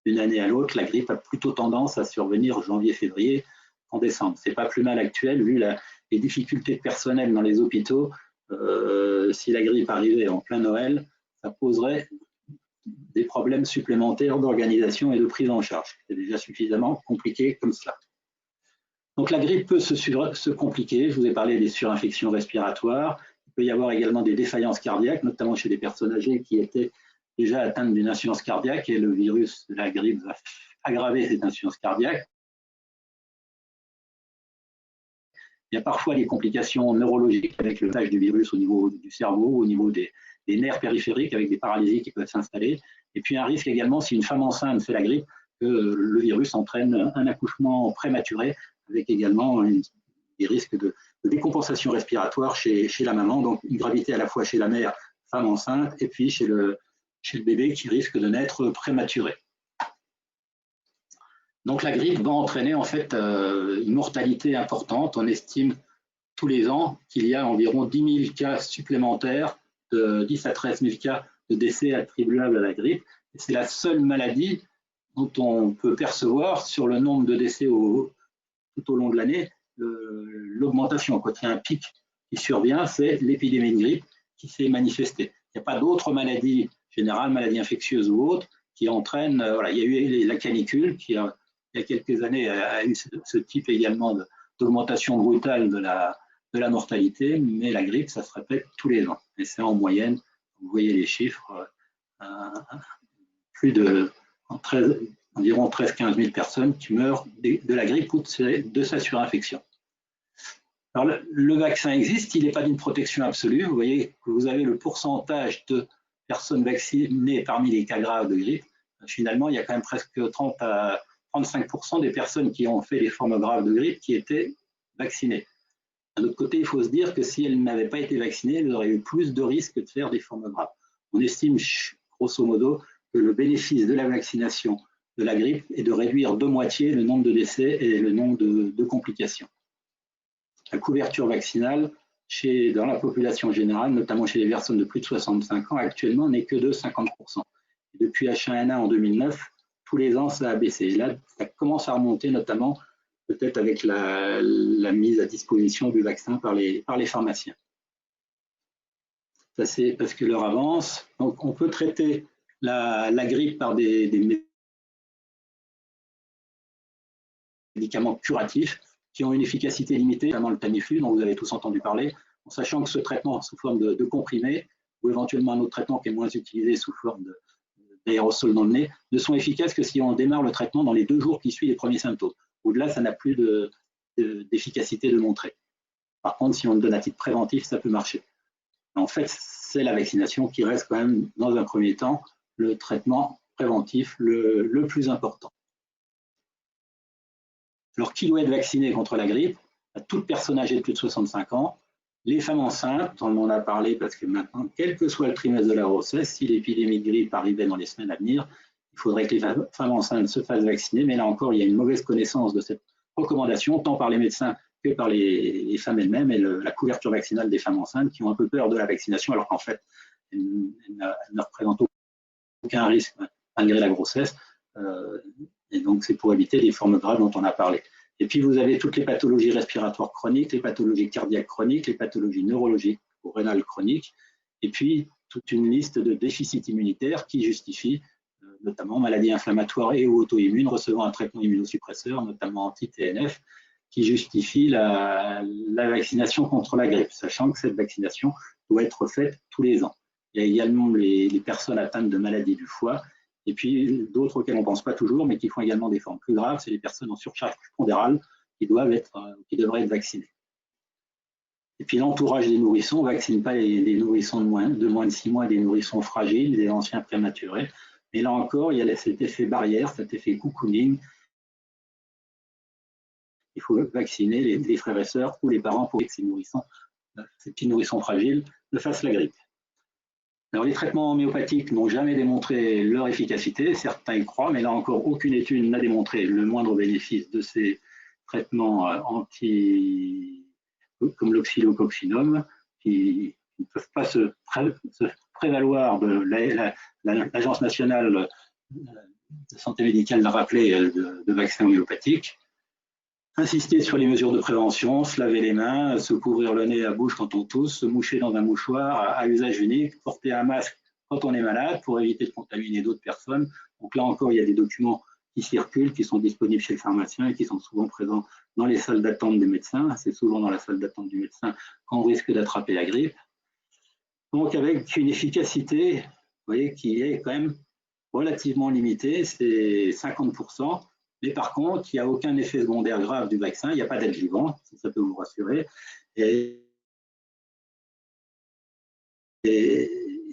d'une année à l'autre, la grippe a plutôt tendance à survenir janvier-février qu'en décembre. C'est pas plus mal actuel vu les difficultés personnelles dans les hôpitaux. Si la grippe arrivait en plein Noël, ça poserait des problèmes supplémentaires d'organisation et de prise en charge. C'est déjà suffisamment compliqué comme cela. Donc la grippe peut se compliquer. Je vous ai parlé des surinfections respiratoires. Il peut y avoir également des défaillances cardiaques, notamment chez des personnes âgées qui étaient déjà atteintes d'une insuffisance cardiaque et le virus de la grippe va aggraver cette insuffisance cardiaque. Il y a parfois des complications neurologiques avec le passage du virus au niveau du cerveau, au niveau des nerfs périphériques avec des paralysies qui peuvent s'installer. Et puis un risque également, si une femme enceinte fait la grippe, que le virus entraîne un accouchement prématuré avec également des risques de décompensation respiratoire chez la maman, donc une gravité à la fois chez la mère, femme enceinte, et puis chez le bébé qui risque de naître prématuré. Donc la grippe va entraîner en fait une mortalité importante. On estime tous les ans qu'il y a environ 10 000 cas supplémentaires, de 10 à 13 000 cas de décès attribuables à la grippe. C'est la seule maladie dont on peut percevoir sur le nombre de décès tout au long de l'année l'augmentation. Quand il y a un pic qui survient, c'est l'épidémie de grippe qui s'est manifestée. Il n'y a pas d'autres maladies générales, maladies infectieuses ou autres, qui entraînent. Voilà, il y a eu la canicule qui il y a quelques années a eu ce type également d'augmentation brutale de la mortalité, mais la grippe, ça se répète tous les ans. Et c'est en moyenne, vous voyez les chiffres, plus de environ 13-15 000 personnes qui meurent de la grippe ou de sa surinfection. Alors, le vaccin existe, il n'est pas d'une protection absolue. Vous voyez que vous avez le pourcentage de personnes vaccinées parmi les cas graves de grippe. Finalement, il y a quand même presque 30 à 35% des personnes qui ont fait les formes graves de grippe qui étaient vaccinées. D'un autre côté, il faut se dire que si elles n'avaient pas été vaccinées, elles auraient eu plus de risques de faire des formes graves. On estime, grosso modo, que le bénéfice de la vaccination de la grippe est de réduire de moitié le nombre de décès et le nombre de complications. La couverture vaccinale dans la population générale, notamment chez les personnes de plus de 65 ans, actuellement n'est que de 50%. Et depuis H1N1 en 2009, tous les ans, ça a baissé. Et là, ça commence à remonter, notamment peut-être avec la mise à disposition du vaccin par les pharmaciens. Ça, c'est parce que l'heure avance. Donc, on peut traiter la grippe par des médicaments curatifs qui ont une efficacité limitée, notamment le Tamiflu, dont vous avez tous entendu parler, en sachant que ce traitement sous forme de comprimés, ou éventuellement un autre traitement qui est moins utilisé sous forme d'aérosol dans le nez, ne sont efficaces que si on démarre le traitement dans les 2 jours qui suivent les premiers symptômes. Au-delà, ça n'a plus d'efficacité de montrer. Par contre, si on le donne à titre préventif, ça peut marcher. En fait, c'est la vaccination qui reste quand même, dans un premier temps, le traitement préventif le plus important. Alors, qui doit être vacciné contre la grippe? Toute personne âgée de plus de 65 ans, les femmes enceintes, on en a parlé parce que maintenant, quel que soit le trimestre de la grossesse, si l'épidémie de grippe arrivait dans les semaines à venir, il faudrait que les femmes enceintes se fassent vacciner. Mais là encore, il y a une mauvaise connaissance de cette recommandation, tant par les médecins que par les femmes elles-mêmes et la couverture vaccinale des femmes enceintes qui ont un peu peur de la vaccination, alors qu'en fait, elle ne représente aucun risque malgré la grossesse. Et donc, c'est pour éviter les formes graves dont on a parlé. Et puis, vous avez toutes les pathologies respiratoires chroniques, les pathologies cardiaques chroniques, les pathologies neurologiques ou rénales chroniques, et puis toute une liste de déficits immunitaires qui justifient notamment maladies inflammatoires et ou auto-immunes recevant un traitement immunosuppresseur, notamment anti-TNF, qui justifie la vaccination contre la grippe, sachant que cette vaccination doit être faite tous les ans. Il y a également les personnes atteintes de maladies du foie, et puis d'autres auxquelles on ne pense pas toujours, mais qui font également des formes plus graves, c'est les personnes en surcharge pondérale qui devraient être vaccinées. Et puis l'entourage des nourrissons, on ne vaccine pas les nourrissons de moins de 6 mois, des nourrissons fragiles, des anciens prématurés. Mais là encore, il y a cet effet barrière, cet effet cocooning. Il faut vacciner les frères et sœurs ou les parents pour que ces petits nourrissons fragiles ne fassent la grippe. Alors, les traitements homéopathiques n'ont jamais démontré leur efficacité. Certains y croient, mais là encore, aucune étude n'a démontré le moindre bénéfice de ces traitements comme l'oxylococcinum, qui ne peuvent pas se prévaloir de l'Agence nationale de santé médicale l'a rappelé, de vaccins homéopathiques. Insister sur les mesures de prévention, se laver les mains, se couvrir le nez, la bouche quand on tousse, se moucher dans un mouchoir à usage unique, porter un masque quand on est malade pour éviter de contaminer d'autres personnes. Donc là encore, il y a des documents qui circulent, qui sont disponibles chez le pharmacien et qui sont souvent présents dans les salles d'attente des médecins. C'est souvent dans la salle d'attente du médecin qu'on risque d'attraper la grippe. Donc avec une efficacité, vous voyez, qui est quand même relativement limitée, c'est 50%. Mais par contre, il n'y a aucun effet secondaire grave du vaccin, il n'y a pas d'adjuvant, ça peut vous rassurer. Et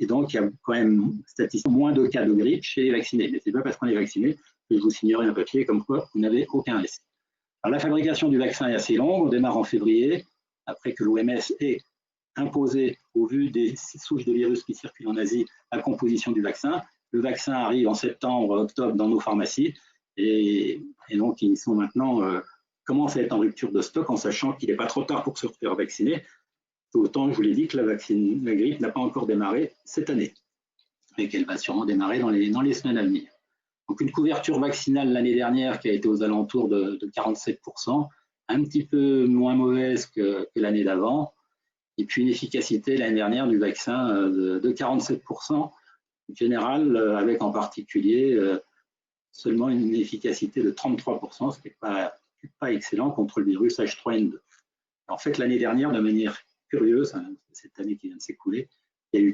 donc, il y a quand même statistiquement moins de cas de grippe chez les vaccinés. Mais ce n'est pas parce qu'on est vacciné que je vous signerai un papier comme quoi vous n'avez aucun risque. Alors, la fabrication du vaccin est assez longue, on démarre en février, après que l'OMS ait imposé, au vu des souches de virus qui circulent en Asie, la composition du vaccin. Le vaccin arrive en septembre, octobre dans nos pharmacies. Et donc, ils sont maintenant, commencent à être en rupture de stock en sachant qu'il n'est pas trop tard pour se faire vacciner. Autant, je vous l'ai dit, que la grippe n'a pas encore démarré cette année, mais qu'elle va sûrement démarrer dans les semaines à venir. Donc, une couverture vaccinale l'année dernière qui a été aux alentours de 47%, un petit peu moins mauvaise que l'année d'avant, et puis une efficacité l'année dernière du vaccin de 47% général, avec en particulier seulement une efficacité de 33%, ce qui n'est pas excellent contre le virus H3N2. En fait, l'année dernière, de manière curieuse, cette année qui vient de s'écouler, il n'y a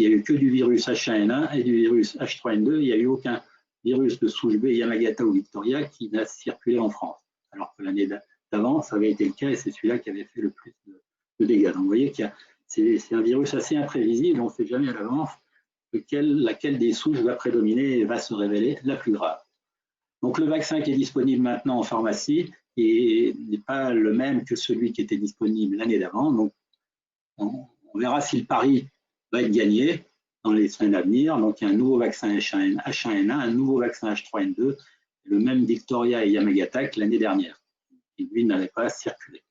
eu que du virus H1N1 et du virus H3N2. Il n'y a eu aucun virus de souche B, Yamagata ou Victoria, qui n'a circulé en France. Alors que l'année d'avant, ça avait été le cas et c'est celui-là qui avait fait le plus de dégâts. Donc vous voyez que c'est un virus assez imprévisible, on ne sait jamais à l'avance laquelle des souches va prédominer et va se révéler la plus grave. Donc le vaccin qui est disponible maintenant en pharmacie n'est pas le même que celui qui était disponible l'année d'avant. Donc on verra si le pari va être gagné dans les semaines à venir. Donc il y a un nouveau vaccin H1N1, un nouveau vaccin H3N2, le même Victoria et Yamagata que l'année dernière, qui lui n'avait pas circulé.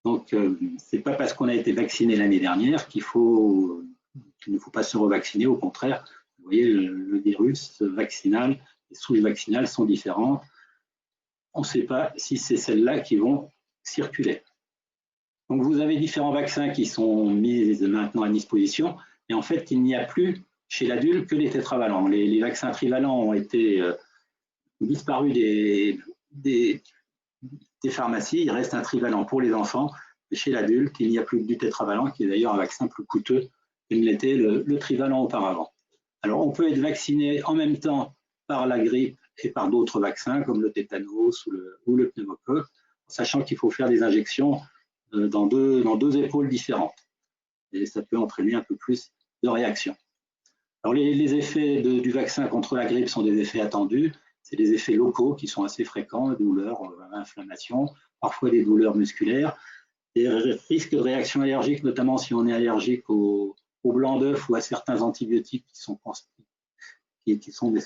Donc c'est pas parce qu'on a été vacciné l'année dernière qu'il ne faut pas se revacciner. Au contraire, vous voyez, le virus vaccinal, les souches vaccinales sont différentes. On ne sait pas si c'est celles-là qui vont circuler. Donc vous avez différents vaccins qui sont mis maintenant à disposition, et en fait il n'y a plus chez l'adulte que les tétravalents. Les vaccins trivalents ont été disparus des pharmacies, il reste un trivalent pour les enfants, et chez l'adulte il n'y a plus que du tétravalent, qui est d'ailleurs un vaccin plus coûteux que ne l'était le trivalent auparavant. Alors on peut être vacciné en même temps par la grippe et par d'autres vaccins comme le tétanos ou le pneumocoque, sachant qu'il faut faire des injections dans deux épaules différentes. Et ça peut entraîner un peu plus de réactions. Alors les effets du vaccin contre la grippe sont des effets attendus. C'est des effets locaux qui sont assez fréquents, douleurs, inflammation, parfois des douleurs musculaires, des risques de réactions allergiques, notamment si on est allergique au blanc d'œuf ou à certains antibiotiques c'est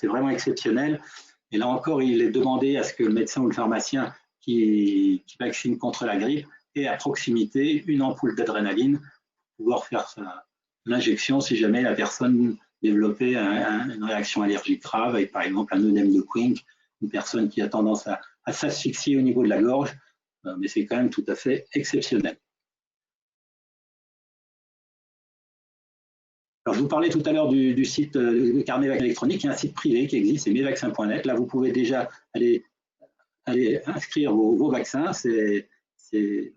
vraiment exceptionnel. Et là encore, il est demandé à ce que le médecin ou le pharmacien qui vaccine contre la grippe ait à proximité une ampoule d'adrénaline pour pouvoir faire l'injection si jamais la personne développait une réaction allergique grave, avec par exemple un œdème de Quink, une personne qui a tendance à s'asphyxier au niveau de la gorge, mais c'est quand même tout à fait exceptionnel. Alors, je vous parlais tout à l'heure du site de carnet électronique. Il y a un site privé qui existe, c'est mesvaccins.net. Là, vous pouvez déjà aller inscrire vos vaccins. C'est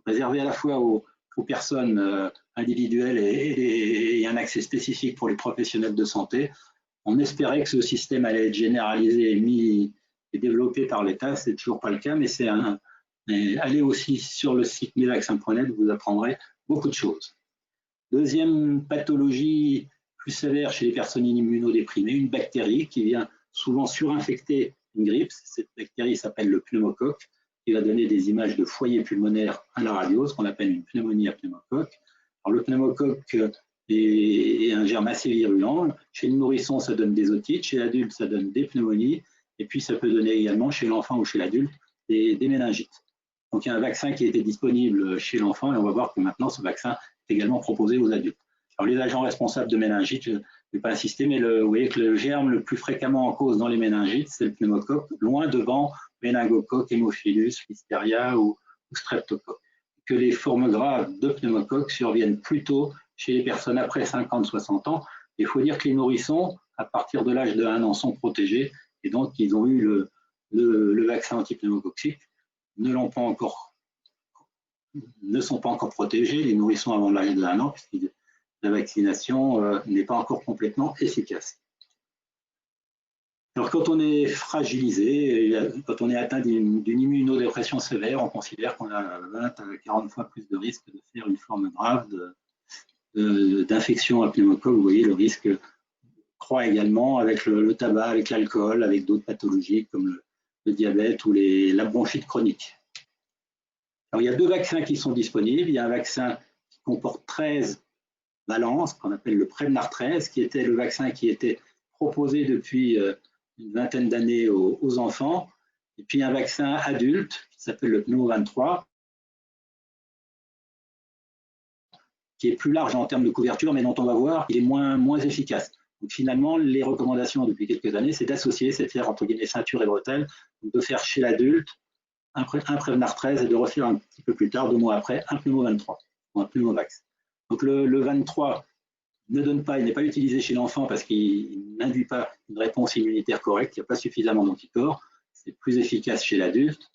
réservé à la fois aux personnes individuelles et un accès spécifique pour les professionnels de santé. On espérait que ce système allait être généralisé et développé par l'État. Ce n'est toujours pas le cas, mais allez aussi sur le site mesvaccins.net, vous apprendrez beaucoup de choses. Deuxième pathologie plus sévère chez les personnes immunodéprimées, une bactérie qui vient souvent surinfecter une grippe. Cette bactérie s'appelle le pneumocoque, qui va donner des images de foyer pulmonaire à la radio, ce qu'on appelle une pneumonie à pneumocoque. Alors, le pneumocoque et un germe assez virulent. Chez le nourrisson, ça donne des otites, chez l'adulte, ça donne des pneumonies, et puis ça peut donner également chez l'enfant ou chez l'adulte des méningites. Donc il y a un vaccin qui a été disponible chez l'enfant, et on va voir que maintenant ce vaccin est également proposé aux adultes. Alors les agents responsables de méningite, je ne vais pas insister, mais vous voyez que le germe le plus fréquemment en cause dans les méningites, c'est le pneumocoque, loin devant méningocoque, hémophilus, listeria ou streptocoque. Que les formes graves de pneumocoque surviennent plutôt chez les personnes après 50-60 ans. Il faut dire que les nourrissons, à partir de l'âge de 1 an, sont protégés, et donc ils ont eu le vaccin antipneumococcique, ne sont pas encore protégés, les nourrissons avant l'âge de 1 an, puisque la vaccination n'est pas encore complètement efficace. Alors quand on est fragilisé, quand on est atteint d'une immunodépression sévère, on considère qu'on a 20 à 40 fois plus de risque de faire une forme grave d'infection à pneumocoque. Vous voyez, le risque croît également avec le tabac, avec l'alcool, avec d'autres pathologies comme le diabète ou la bronchite chronique. Alors, il y a 2 vaccins qui sont disponibles. Il y a un vaccin qui comporte 13 valences, qu'on appelle le Prevnar 13, qui était le vaccin qui était proposé depuis une vingtaine d'années aux enfants. Et puis un vaccin adulte qui s'appelle le Pneumo 23, qui est plus large en termes de couverture, mais dont on va voir qu'il est moins efficace. Donc finalement, les recommandations depuis quelques années, c'est d'associer, c'est de faire entre guillemets ceinture et bretelle, de faire chez l'adulte un Prevnar 13 et de refaire un petit peu plus tard, 2 mois après, un Pneumo 23 ou un Pneumovax. Donc le 23 ne donne pas, il n'est pas utilisé chez l'enfant parce qu'il n'induit pas une réponse immunitaire correcte, il n'y a pas suffisamment d'anticorps, c'est plus efficace chez l'adulte.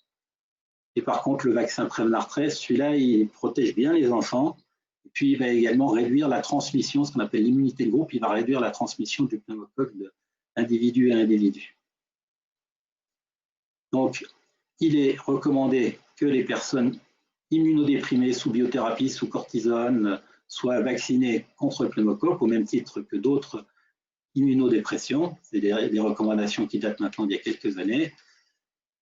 Et par contre, le vaccin Prevnar 13, celui-là, il protège bien les enfants, et puis il va également réduire la transmission, ce qu'on appelle l'immunité de groupe, il va réduire la transmission du pneumocoque d'individu à individu. Donc, il est recommandé que les personnes immunodéprimées sous biothérapie, sous cortisone, soient vaccinées contre le pneumocoque au même titre que d'autres immunodépressions. C'est des recommandations qui datent maintenant d'il y a quelques années.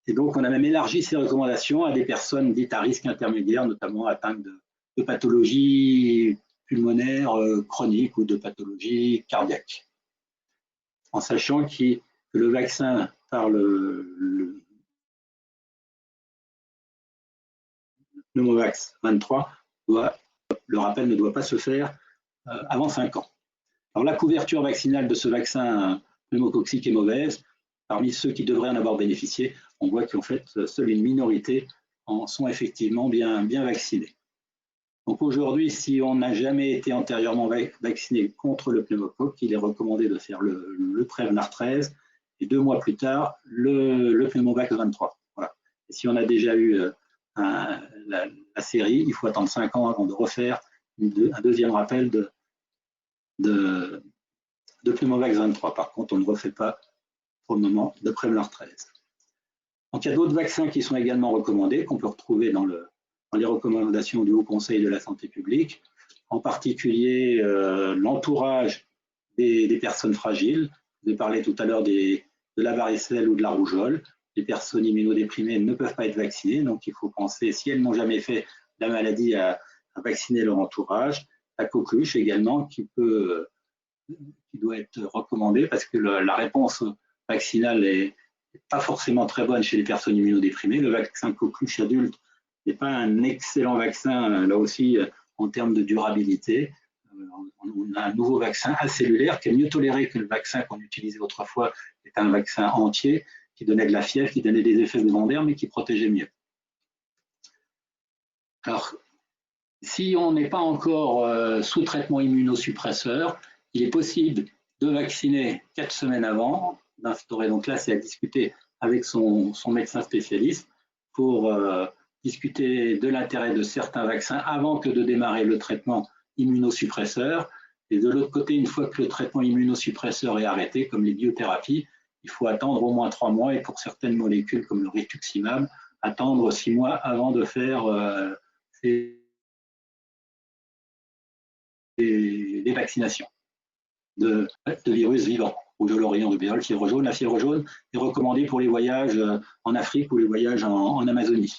Et donc, on a même élargi ces recommandations à des personnes dites à risque intermédiaire, notamment atteintes de pathologies pulmonaires chroniques ou de pathologies cardiaques. En sachant que le vaccin par le Pneumovax 23, le rappel ne doit pas se faire avant 5 ans. Alors la couverture vaccinale de ce vaccin pneumococcique est mauvaise. Parmi ceux qui devraient en avoir bénéficié, on voit qu'en fait, seule une minorité en sont effectivement bien vaccinés. Donc aujourd'hui, si on n'a jamais été antérieurement vacciné contre le pneumocoque, il est recommandé de faire le Prevnar 13 et 2 mois plus tard, le Pneumovax 23. Voilà. Et si on a déjà eu la série, il faut attendre 5 ans avant de refaire un deuxième rappel de Pneumovax 23. Par contre, on ne refait pas pour le moment de Prevnar 13. Donc il y a d'autres vaccins qui sont également recommandés, qu'on peut retrouver dans les recommandations du Haut Conseil de la santé publique, en particulier l'entourage des personnes fragiles. Je vous ai parlé tout à l'heure de la varicelle ou de la rougeole. Les personnes immunodéprimées ne peuvent pas être vaccinées, donc il faut penser, si elles n'ont jamais fait la maladie, à vacciner leur entourage. La coqueluche également, qui doit être recommandée parce que la réponse vaccinale n'est pas forcément très bonne chez les personnes immunodéprimées. Le vaccin coqueluche adulte n'est pas un excellent vaccin, là aussi, en termes de durabilité. On a un nouveau vaccin acellulaire qui est mieux toléré que le vaccin qu'on utilisait autrefois, qui est un vaccin entier, qui donnait de la fièvre, qui donnait des effets secondaires, mais qui protégeait mieux. Alors, si on n'est pas encore sous traitement immunosuppresseur, il est possible de vacciner 4 semaines avant, d'instaurer, donc là c'est à discuter avec son médecin spécialiste pour discuter de l'intérêt de certains vaccins avant que de démarrer le traitement immunosuppresseur. Et de l'autre côté, une fois que le traitement immunosuppresseur est arrêté, comme les biothérapies, il faut attendre au moins 3 mois et pour certaines molécules comme le rituximab, attendre 6 mois avant de faire des vaccinations de virus vivants, rougeole, orion, rubéole, fièvre jaune. La fièvre jaune est recommandée pour les voyages en Afrique ou les voyages en Amazonie.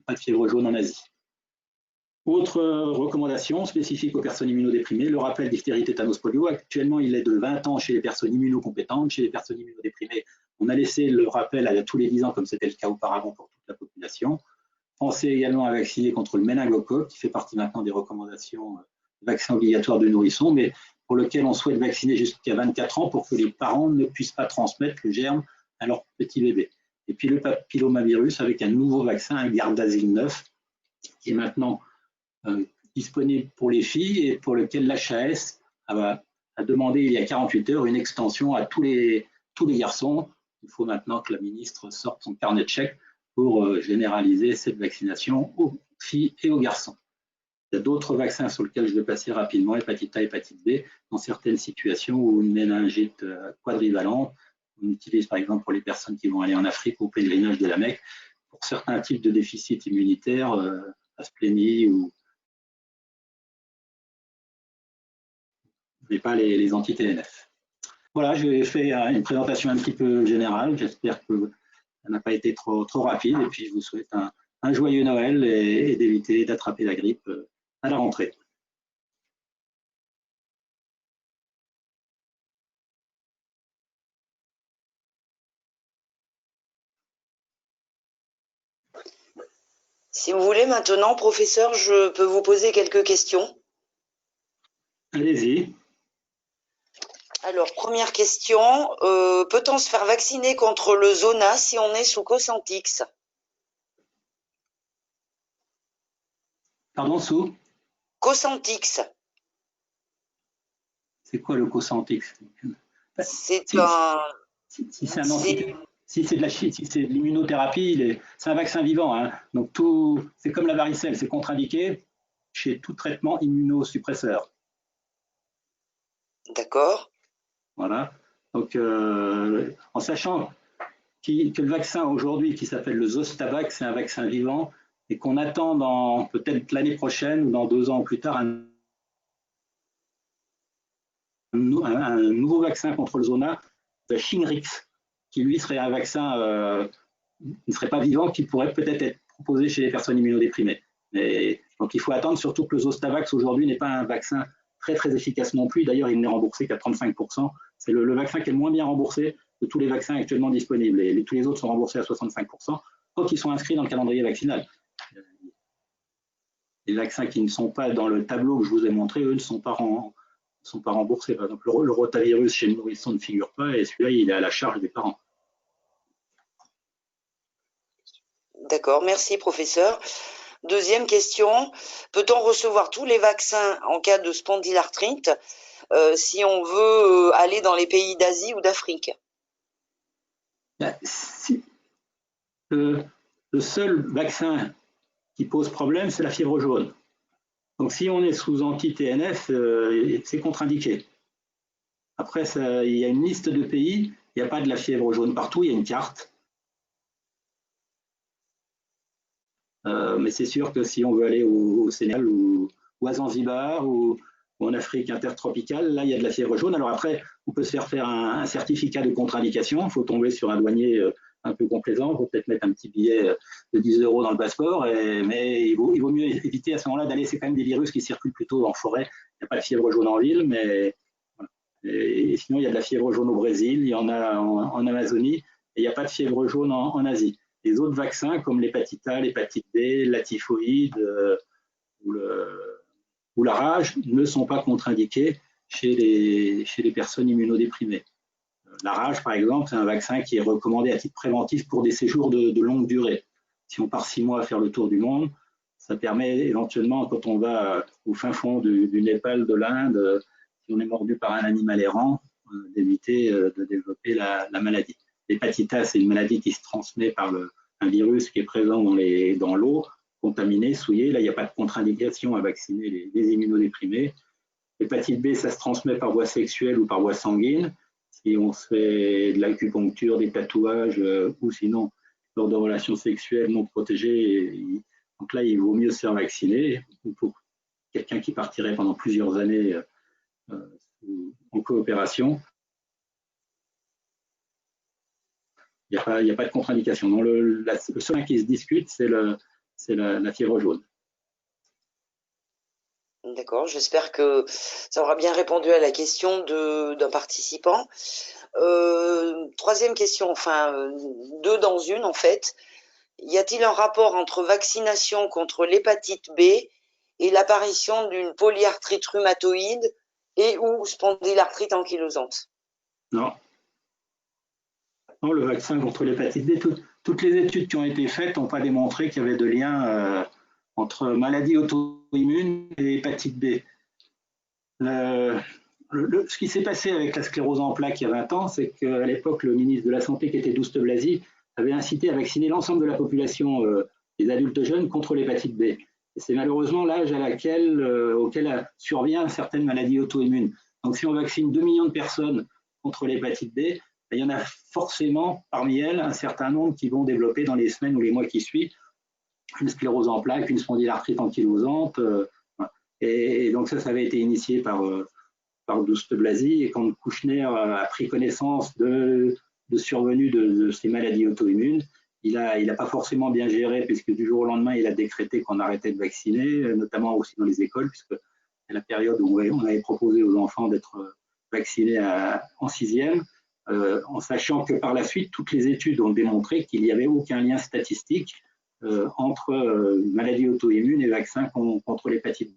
Pas de fièvre jaune en Asie. Autre recommandation spécifique aux personnes immunodéprimées, le rappel diphtérie, tétanos, polio. Actuellement, il est de 20 ans chez les personnes immunocompétentes. Chez les personnes immunodéprimées, on a laissé le rappel à tous les 10 ans, comme c'était le cas auparavant pour toute la population. Pensez également à vacciner contre le méningocoque, qui fait partie maintenant des recommandations vaccins obligatoires de nourrissons, mais pour lequel on souhaite vacciner jusqu'à 24 ans pour que les parents ne puissent pas transmettre le germe à leur petit bébé. Et puis le papillomavirus avec un nouveau vaccin, un Gardasil 9, qui est maintenant disponible pour les filles et pour lequel l'HAS a demandé il y a 48 heures une extension à tous les garçons. Il faut maintenant que la ministre sorte son carnet de chèques pour généraliser cette vaccination aux filles et aux garçons. Il y a d'autres vaccins sur lesquels je vais passer rapidement, hépatite A, hépatite B, dans certaines situations où une méningite quadrivalente, on utilise par exemple pour les personnes qui vont aller en Afrique au pèlerinage de la Mecque, pour certains types de déficits immunitaires, asplénie ou mais pas les anti-TNF. Voilà, j'ai fait une présentation un petit peu générale. J'espère que ça n'a pas été trop rapide. Et puis, je vous souhaite un joyeux Noël et d'éviter d'attraper la grippe à la rentrée. Si vous voulez maintenant, professeur, je peux vous poser quelques questions. Allez-y. Alors, première question, peut-on se faire vacciner contre le zona si on est sous Cosentyx? Pardon, sous Cosentyx. C'est quoi le Cosentyx? C'est si c'est un si c'est de l'immunothérapie, c'est un vaccin vivant. Hein. Donc c'est comme la varicelle, c'est contre-indiqué chez tout traitement immunosuppresseur. D'accord. Voilà. Donc, en sachant que le vaccin aujourd'hui, qui s'appelle le Zostavax, c'est un vaccin vivant et qu'on attend dans peut-être l'année prochaine ou dans 2 ans ou plus tard un nouveau vaccin contre le zona, le Shingrix, qui lui serait un vaccin qui ne serait pas vivant, qui pourrait peut-être être proposé chez les personnes immunodéprimées. Donc il faut attendre, surtout que le Zostavax aujourd'hui n'est pas un vaccin très efficace non plus. D'ailleurs, il n'est remboursé qu'à 35%. C'est le vaccin qui est le moins bien remboursé de tous les vaccins actuellement disponibles. Et tous les autres sont remboursés à 65%, quand ils sont inscrits dans le calendrier vaccinal. Les vaccins qui ne sont pas dans le tableau que je vous ai montré, eux, ne sont pas remboursés. Par exemple, le rotavirus chez le nourrisson ne figure pas et celui-là, il est à la charge des parents. D'accord, merci professeur. Deuxième question, peut-on recevoir tous les vaccins en cas de spondylarthrite si on veut aller dans les pays d'Asie ou d'Afrique? Le seul vaccin qui pose problème, c'est la fièvre jaune. Donc si on est sous anti-TNF, c'est contre-indiqué. Après, il y a une liste de pays, il n'y a pas de la fièvre jaune partout, il y a une carte. Mais c'est sûr que si on veut aller au Sénégal ou à Zanzibar ou en Afrique intertropicale, là, il y a de la fièvre jaune. Alors après, on peut se faire un certificat de contre-indication. Il faut tomber sur un douanier un peu complaisant. Il faut peut-être mettre un petit billet de 10 € dans le passeport. Mais il vaut mieux éviter à ce moment-là d'aller. C'est quand même des virus qui circulent plutôt en forêt. Il n'y a pas de fièvre jaune en ville, mais voilà. Et sinon, il y a de la fièvre jaune au Brésil, il y en a en Amazonie, et il n'y a pas de fièvre jaune en Asie. Les autres vaccins, comme l'hépatite A, l'hépatite B, la typhoïde ou la rage, ne sont pas contre-indiqués chez les personnes immunodéprimées. La rage, par exemple, c'est un vaccin qui est recommandé à titre préventif pour des séjours de longue durée. Si on part 6 mois à faire le tour du monde, ça permet éventuellement, quand on va au fin fond du Népal, de l'Inde, si on est mordu par un animal errant, d'éviter de développer la maladie. L'hépatite A, c'est une maladie qui se transmet par un virus qui est présent dans l'eau, contaminé, souillé. Là, il n'y a pas de contre-indication à vacciner les immunodéprimés. L'hépatite B, ça se transmet par voie sexuelle ou par voie sanguine. Si on se fait de l'acupuncture, des tatouages ou sinon lors de relations sexuelles non protégées, donc là, il vaut mieux se faire vacciner. Pour quelqu'un qui partirait pendant plusieurs années en coopération, il n'y a pas de contre-indication. Le seul qui se discute, c'est la fièvre jaune. D'accord, j'espère que ça aura bien répondu à la question d'un participant. Troisième question, enfin deux dans une en fait. Y a-t-il un rapport entre vaccination contre l'hépatite B et l'apparition d'une polyarthrite rhumatoïde et ou spondylarthrite ankylosante? Non. Non, le vaccin contre l'hépatite B, toutes les études qui ont été faites n'ont pas démontré qu'il y avait de lien entre maladie auto-immune et hépatite B. Ce qui s'est passé avec la sclérose en plaques il y a 20 ans, c'est qu'à l'époque, le ministre de la Santé, qui était Douste Blazy, avait incité à vacciner l'ensemble de la population des adultes jeunes contre l'hépatite B. Et c'est malheureusement l'âge auquel survient certaines maladies auto-immunes. Donc si on vaccine 2 millions de personnes contre l'hépatite B, il y en a forcément parmi elles un certain nombre qui vont développer dans les semaines ou les mois qui suivent une sclérose en plaques, une spondylarthrite ankylosante. Et donc ça avait été initié par Douste Blazy. Et quand Kouchner a pris connaissance de survenue de ces maladies auto-immunes, il n'a pas forcément bien géré, puisque du jour au lendemain, il a décrété qu'on arrêtait de vacciner, notamment aussi dans les écoles, puisque c'est la période où on avait proposé aux enfants d'être vaccinés en 6e, en sachant que par la suite, toutes les études ont démontré qu'il n'y avait aucun lien statistique entre maladie auto-immune et vaccin contre l'hépatite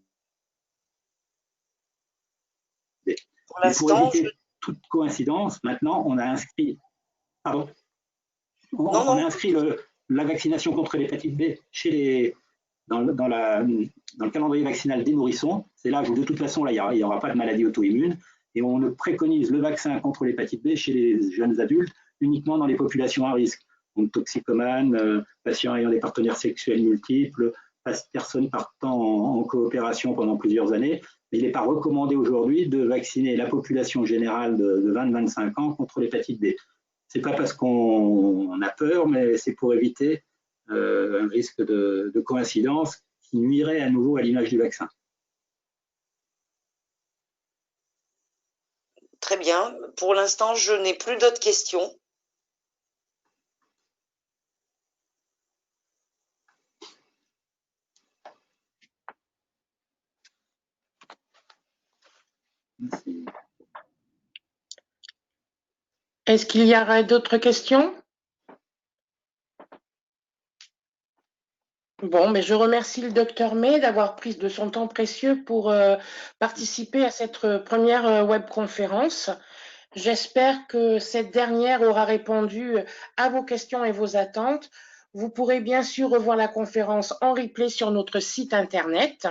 B. Pour éviter toute coïncidence, maintenant, on a inscrit, on a inscrit la vaccination contre l'hépatite B dans le calendrier vaccinal des nourrissons. C'est l'âge où, de toute façon, là, il n'y aura pas de maladie auto-immune. Et on ne préconise le vaccin contre l'hépatite B chez les jeunes adultes uniquement dans les populations à risque. Donc, toxicomanes, patients ayant des partenaires sexuels multiples, personnes partant en coopération pendant plusieurs années. Mais il n'est pas recommandé aujourd'hui de vacciner la population générale de 20-25 ans contre l'hépatite B. Ce n'est pas parce qu'on a peur, mais c'est pour éviter un risque de coïncidence qui nuirait à nouveau à l'image du vaccin. Très bien. Pour l'instant, je n'ai plus d'autres questions. Merci. Est-ce qu'il y aurait d'autres questions? Bon, mais je remercie le docteur May d'avoir pris de son temps précieux pour participer à cette première webconférence. J'espère que cette dernière aura répondu à vos questions et vos attentes. Vous pourrez bien sûr revoir la conférence en replay sur notre site internet.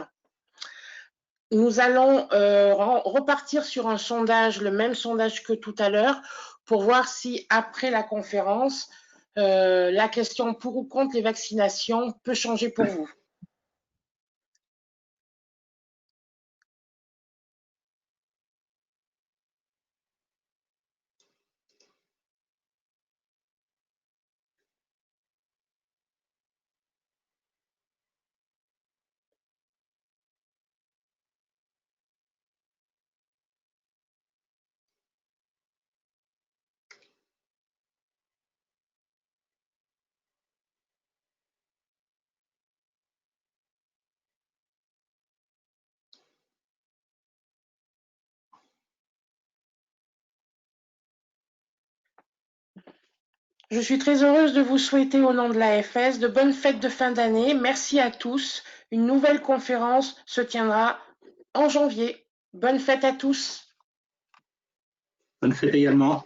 Nous allons repartir sur un sondage, le même sondage que tout à l'heure, pour voir si après la conférence, la question pour ou contre les vaccinations peut changer pour vous. Je suis très heureuse de vous souhaiter au nom de l'AFS de bonnes fêtes de fin d'année. Merci à tous. Une nouvelle conférence se tiendra en janvier. Bonne fête à tous. Bonne fête également.